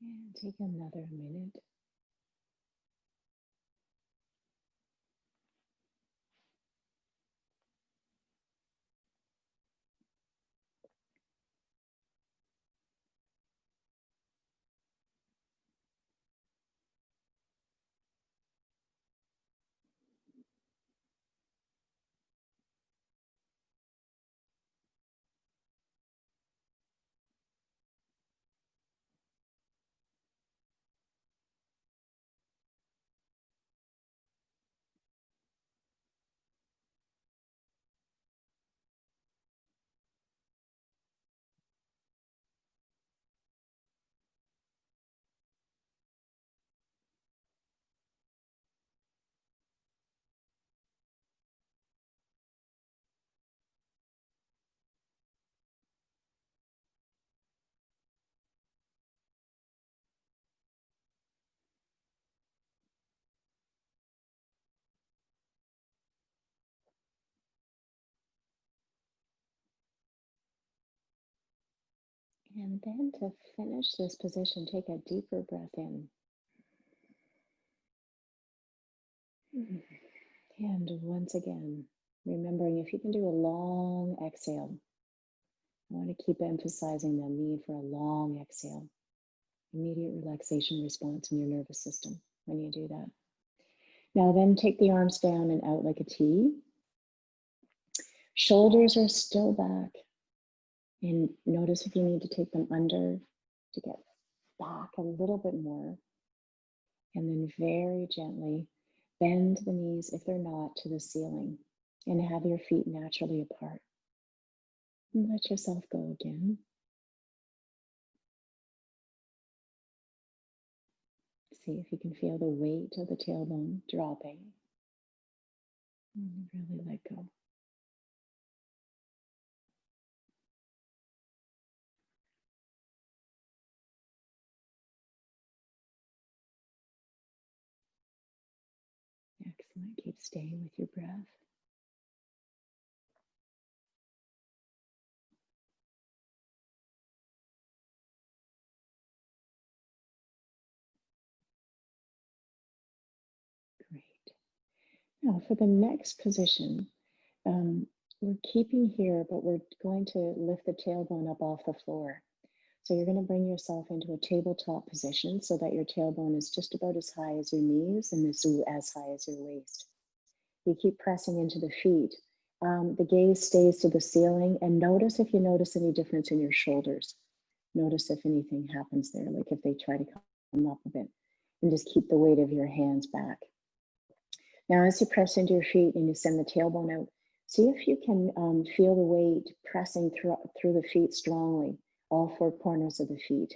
S1: And take another minute. And then to finish this position, take a deeper breath in. And once again, remembering if you can do a long exhale, I want to keep emphasizing the need for a long exhale. Immediate relaxation response in your nervous system when you do that. Now then take the arms down and out like a T. Shoulders are still back. And notice if you need to take them under to get back a little bit more. And then very gently bend the knees, if they're not, to the ceiling. And have your feet naturally apart. And let yourself go again. See if you can feel the weight of the tailbone dropping. And really let go. Excellent. Keep staying with your breath. Great. Now for the next position, we're keeping here, but we're going to lift the tailbone up off the floor. So you're going to bring yourself into a tabletop position so that your tailbone is just about as high as your knees and as high as your waist. You keep pressing into the feet. The gaze stays to the ceiling, and notice if you notice any difference in your shoulders. Notice if anything happens there, like if they try to come up a bit, and just keep the weight of your hands back. Now, as you press into your feet and you send the tailbone out, see if you can feel the weight pressing through the feet strongly, all four corners of the feet.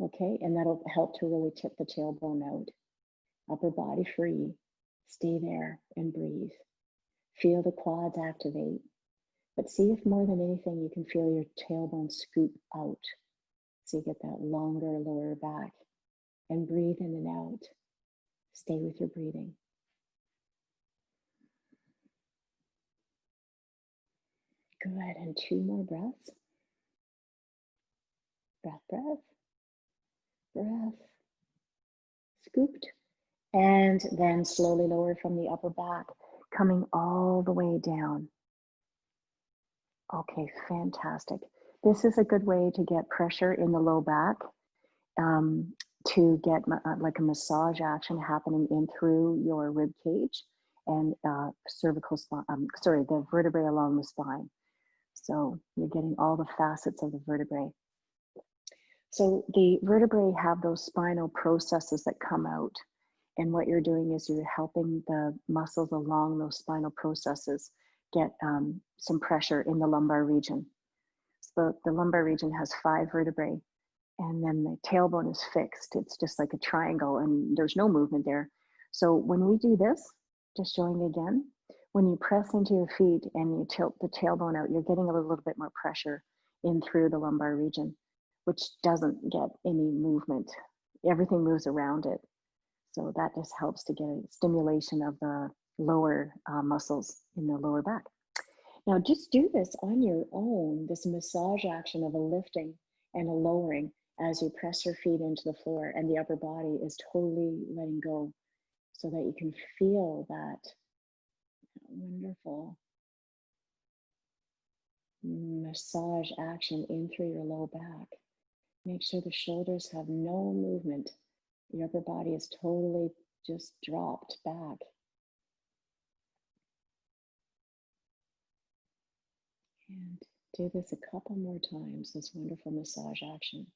S1: Okay, and that'll help to really tip the tailbone out. Upper body free. Stay there and breathe. Feel the quads activate. But see if more than anything you can feel your tailbone scoop out. So you get that longer lower back. And breathe in and out. Stay with your breathing. Good, and 2 more breaths. Breath, breath, breath. Scooped. And then slowly lower from the upper back, coming all the way down. Okay, fantastic. This is a good way to get pressure in the low back, to get like a massage action happening in through your rib cage and cervical spine, the vertebrae along the spine. So you're getting all the facets of the vertebrae. So the vertebrae have those spinal processes that come out. And what you're doing is you're helping the muscles along those spinal processes get some pressure in the lumbar region. So the lumbar region has 5 vertebrae, and then the tailbone is fixed. It's just like a triangle, and there's no movement there. So when we do this, just showing again, when you press into your feet and you tilt the tailbone out, you're getting a little bit more pressure in through the lumbar region, which doesn't get any movement. Everything moves around it. So that just helps to get a stimulation of the lower muscles in the lower back. Now just do this on your own, this massage action of a lifting and a lowering as you press your feet into the floor and the upper body is totally letting go so that you can feel that wonderful massage action in through your low back. Make sure the shoulders have no movement. Your upper body is totally just dropped back. And do this a couple more times, this wonderful massage action.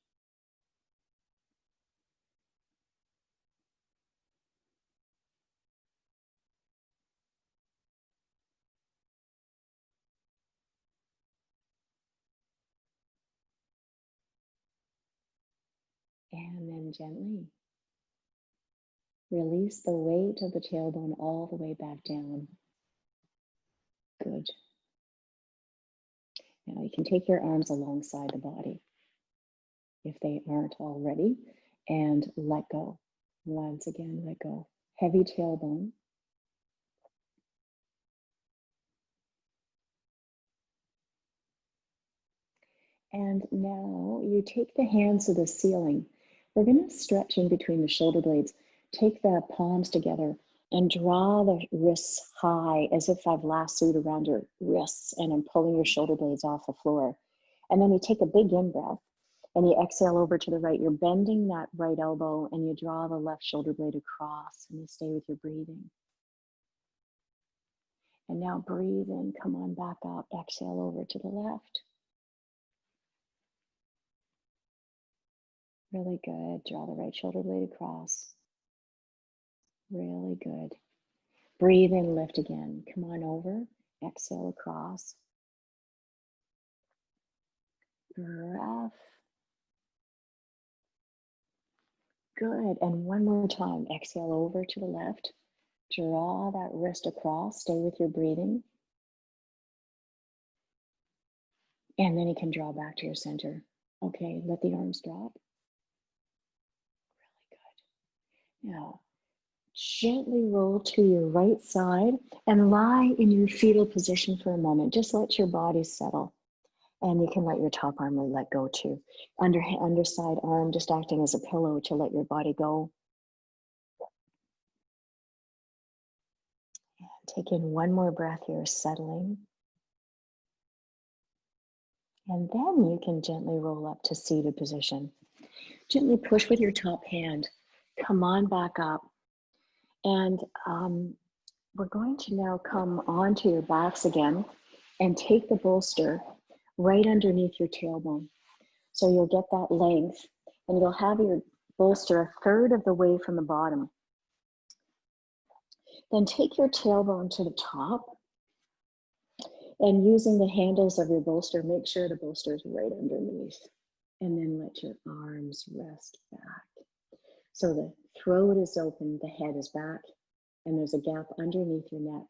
S1: And then gently release the weight of the tailbone all the way back down. Good. Now you can take your arms alongside the body if they aren't already and let go. Once again, let go. Heavy tailbone. And now you take the hands to the ceiling. We're going to stretch in between the shoulder blades. Take the palms together and draw the wrists high as if I've lassoed around your wrists and I'm pulling your shoulder blades off the floor. And then you take a big in-breath and you exhale over to the right. You're bending that right elbow and you draw the left shoulder blade across and you stay with your breathing. And now breathe in, come on back up, exhale over to the left. Really good. Draw the right shoulder blade across. Really good. Breathe in, lift again. Come on over, exhale across. Breath. Good. And one more time, exhale over to the left. Draw that wrist across. Stay with your breathing. And then you can draw back to your center. Okay, let the arms drop. Really good. Now, gently roll to your right side and lie in your fetal position for a moment. Just let your body settle. And you can let your top arm let go too. Underside arm just acting as a pillow to let your body go. And take in one more breath here, settling. And then you can gently roll up to seated position. Gently push with your top hand. Come on back up. And we're going to now come onto your backs again and take the bolster right underneath your tailbone. So you'll get that length and you'll have your bolster a third of the way from the bottom. Then take your tailbone to the top and using the handles of your bolster, make sure the bolster is right underneath. And then let your arms rest back. So the throat is open, the head is back, and there's a gap underneath your neck.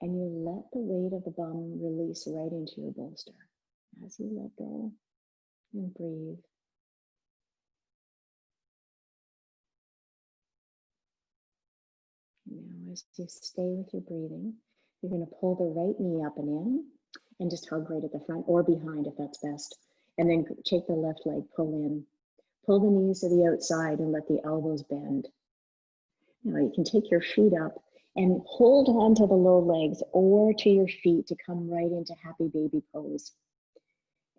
S1: And you let the weight of the bum release right into your bolster as you let go and breathe. Now, as you stay with your breathing, you're going to pull the right knee up and in and just hug right at the front or behind if that's best. And then take the left leg, pull in. Pull the knees to the outside and let the elbows bend. Now you can take your feet up and hold on to the low legs or to your feet to come right into happy baby pose.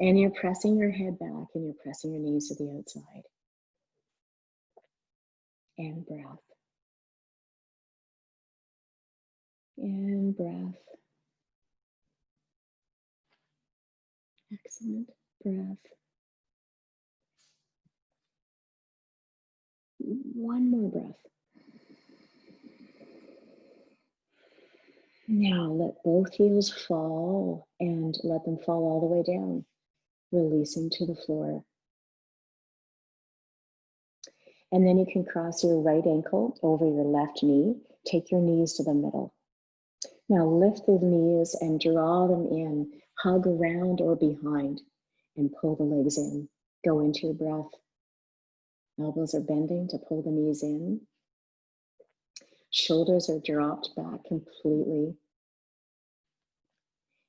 S1: And you're pressing your head back and you're pressing your knees to the outside. And breath. And breath. Excellent. Breath. One more breath. Now let both heels fall and let them fall all the way down, releasing to the floor. And then you can cross your right ankle over your left knee. Take your knees to the middle. Now lift the knees and draw them in. Hug around or behind and pull the legs in. Go into your breath. Elbows are bending to pull the knees in. Shoulders are dropped back completely.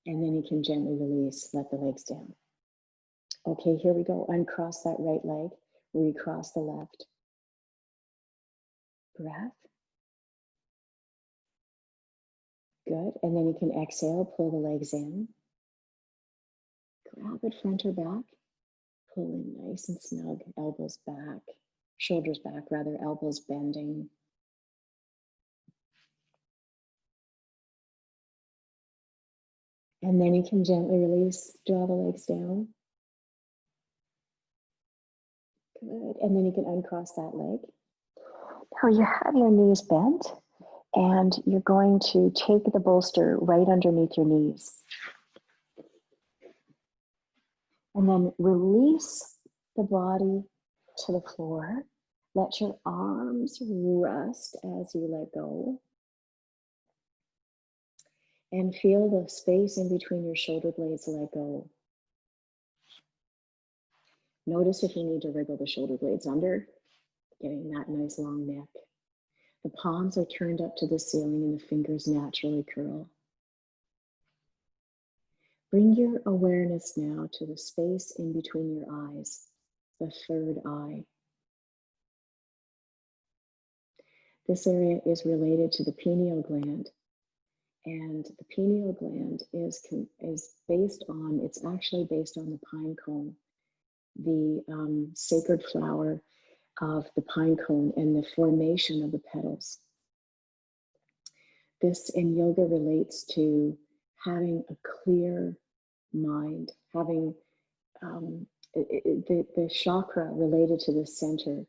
S1: And then you can gently release, let the legs down. Okay, here we go. Uncross that right leg, recross the left. Breath. Good, and then you can exhale, pull the legs in. Grab it front or back. Pull in nice and snug, elbows back, shoulders back rather, elbows bending. And then you can gently release, draw the legs down. Good, and then you can uncross that leg. Now you have your knees bent and you're going to take the bolster right underneath your knees. And then release the body to the floor. Let your arms rest as you let go. And feel the space in between your shoulder blades let go. Notice if you need to wriggle the shoulder blades under, getting that nice long neck. The palms are turned up to the ceiling and the fingers naturally curl. Bring your awareness now to the space in between your eyes, the third eye. This area is related to the pineal gland. And the pineal gland is based on, it's actually based on the pine cone, the sacred flower of the pine cone and the formation of the petals. This in yoga relates to having a clear mind, having the chakra related to the center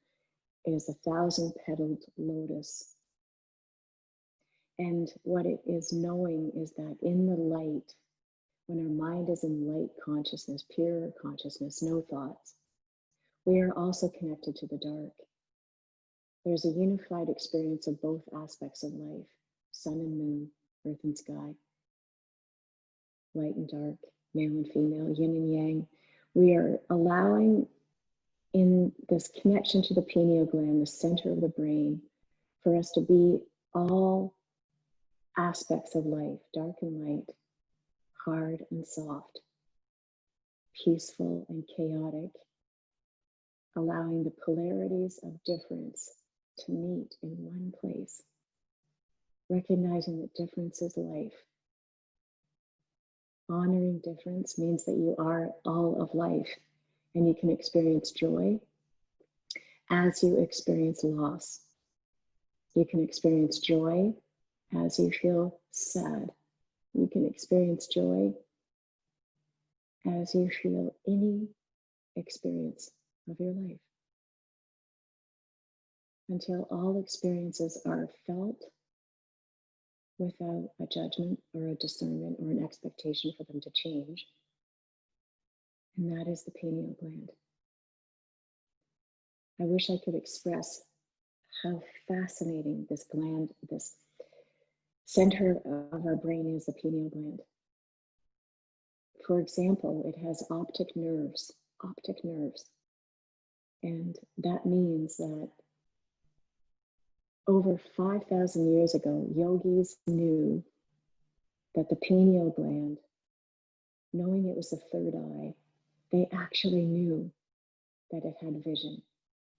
S1: is 1,000-petaled lotus. And what it is knowing is that in the light, when our mind is in light consciousness, pure consciousness, no thoughts, we are also connected to the dark. There's a unified experience of both aspects of life, sun and moon, earth and sky, light and dark, male and female, yin and yang. We are allowing in this connection to the pineal gland, the center of the brain, for us to be all aspects of life, dark and light, hard and soft, peaceful and chaotic, allowing the polarities of difference to meet in one place, recognizing that difference is life. Honoring difference means that you are all of life, and you can experience joy as you experience loss. You can experience joy as you feel sad. You can experience joy as you feel any experience of your life. Until all experiences are felt without a judgment or a discernment or an expectation for them to change. And that is the pineal gland. I wish I could express how fascinating this gland, this center of our brain is, the pineal gland. For example, it has optic nerves. And that means that over 5,000 years ago, yogis knew that the pineal gland, knowing it was the third eye, they actually knew that it had vision.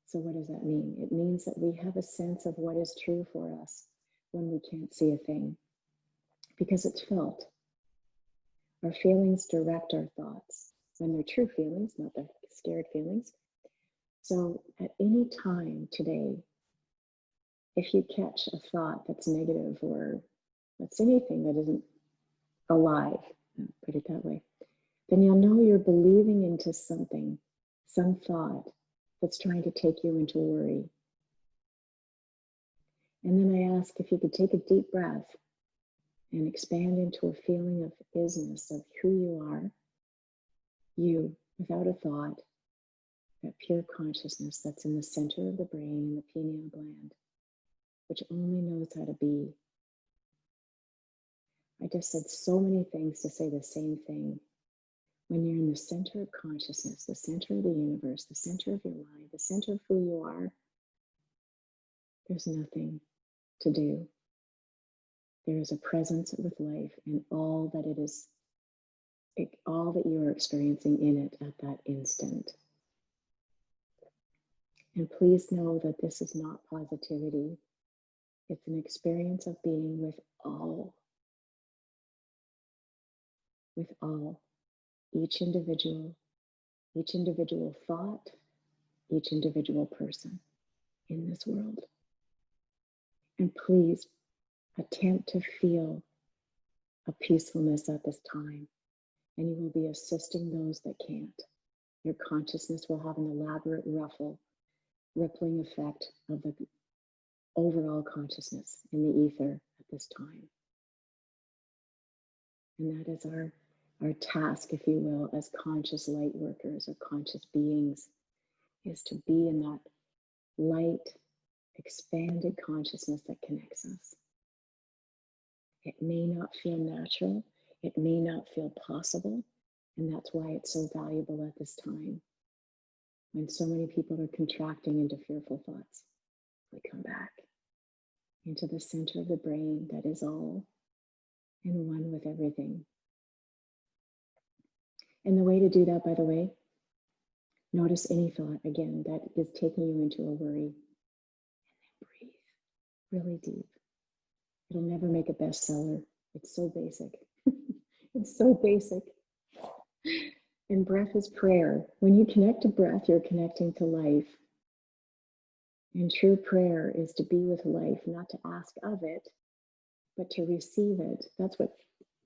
S1: So what does that mean? It means that we have a sense of what is true for us when we can't see a thing, because it's felt. Our feelings direct our thoughts when they're true feelings, not the scared feelings. So at any time today, if you catch a thought that's negative or that's anything that isn't alive, put it that way, then you'll know you're believing into something, some thought that's trying to take you into worry. And then I ask if you could take a deep breath and expand into a feeling of isness, of who you are, you, without a thought, that pure consciousness that's in the center of the brain, in the pineal gland, which only knows how to be. I just said so many things to say the same thing. When you're in the center of consciousness, the center of the universe, the center of your life, the center of who you are, there's nothing to do. There is a presence with life and all that it is, all that you are experiencing in it at that instant. And please know that this is not positivity. It's an experience of being with all. With all. Each individual thought, each individual person in this world. And please attempt to feel a peacefulness at this time, and you will be assisting those that can't. Your consciousness will have an elaborate rippling effect of the overall consciousness in the ether at this time. And that is our task, if you will, as conscious light workers or conscious beings, is to be in that light, expanded consciousness that connects us. It may not feel natural, it may not feel possible, and that's why it's so valuable at this time. When so many people are contracting into fearful thoughts, we come back into the center of the brain that is all in one with everything. And the way to do that, by the way, notice any thought, again, that is taking you into a worry. And then breathe really deep. It'll never make a bestseller. It's so basic. It's so basic. And breath is prayer. When you connect to breath, you're connecting to life. And true prayer is to be with life, not to ask of it, but to receive it. That's what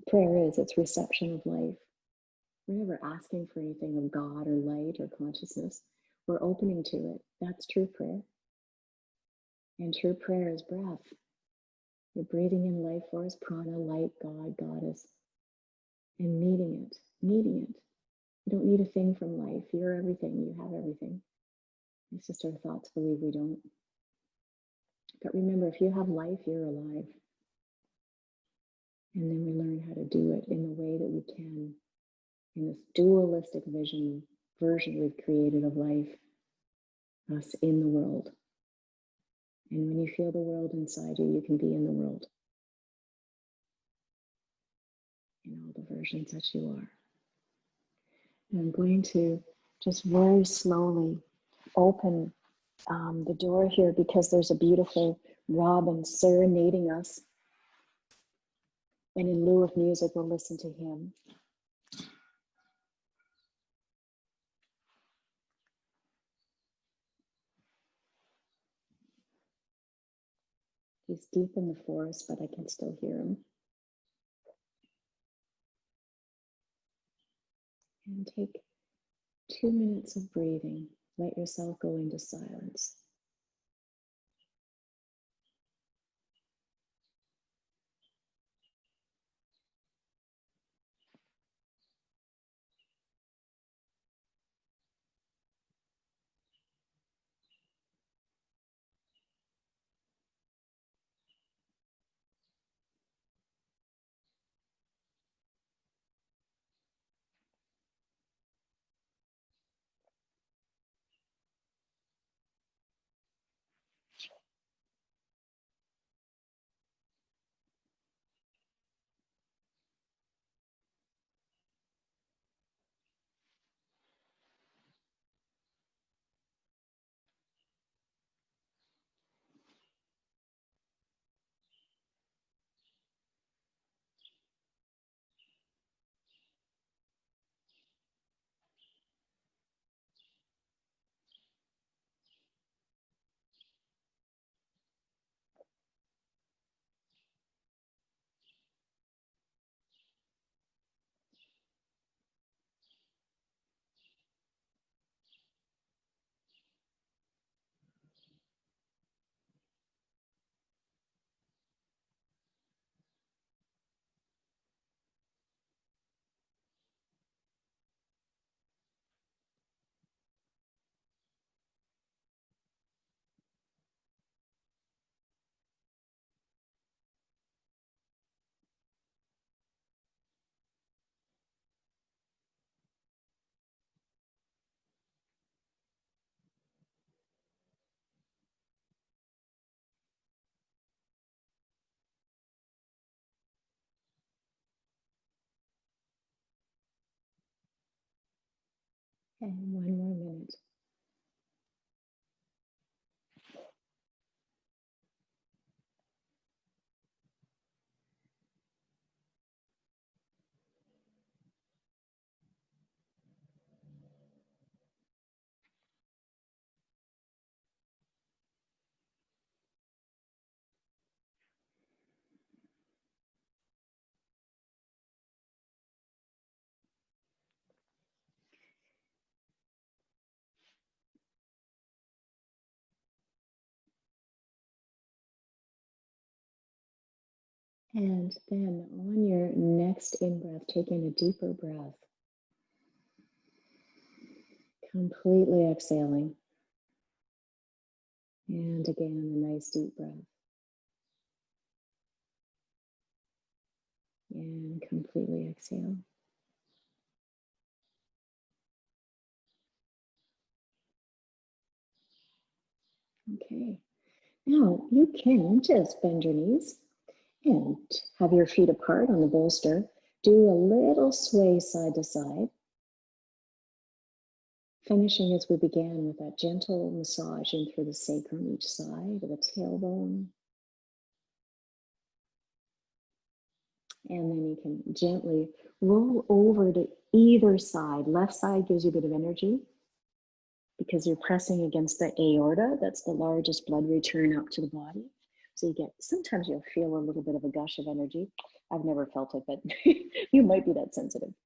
S1: prayer is. It's reception of life. We're never asking for anything of God or light or consciousness. We're opening to it. That's true prayer. And true prayer is breath. You're breathing in life force, prana, light, God, goddess, and meeting it, needing it. You don't need a thing from life. You're everything. You have everything. It's just our thoughts believe we don't. But remember, if you have life, you're alive. And then we learn how to do it in the way that we can, in this dualistic version we've created of life, us in the world. And when you feel the world inside you, you can be in the world. In all the versions that you are. And I'm going to just very slowly open the door here because there's a beautiful robin serenading us. And in lieu of music, we'll listen to him. He's deep in the forest, but I can still hear him. And take 2 minutes of breathing. Let yourself go into silence. And 1 more minute. And then on your next in-breath, take in a deeper breath. Completely exhaling. And again, a nice deep breath. And completely exhale. Okay. Now you can just bend your knees and have your feet apart on the bolster. Do a little sway side to side. Finishing as we began with that gentle massage in through the sacrum each side of the tailbone. And then you can gently roll over to either side. Left side gives you a bit of energy because you're pressing against the aorta. That's the largest blood return up to the body. So you get, sometimes you'll feel a little bit of a gush of energy. I've never felt it, but you might be that sensitive.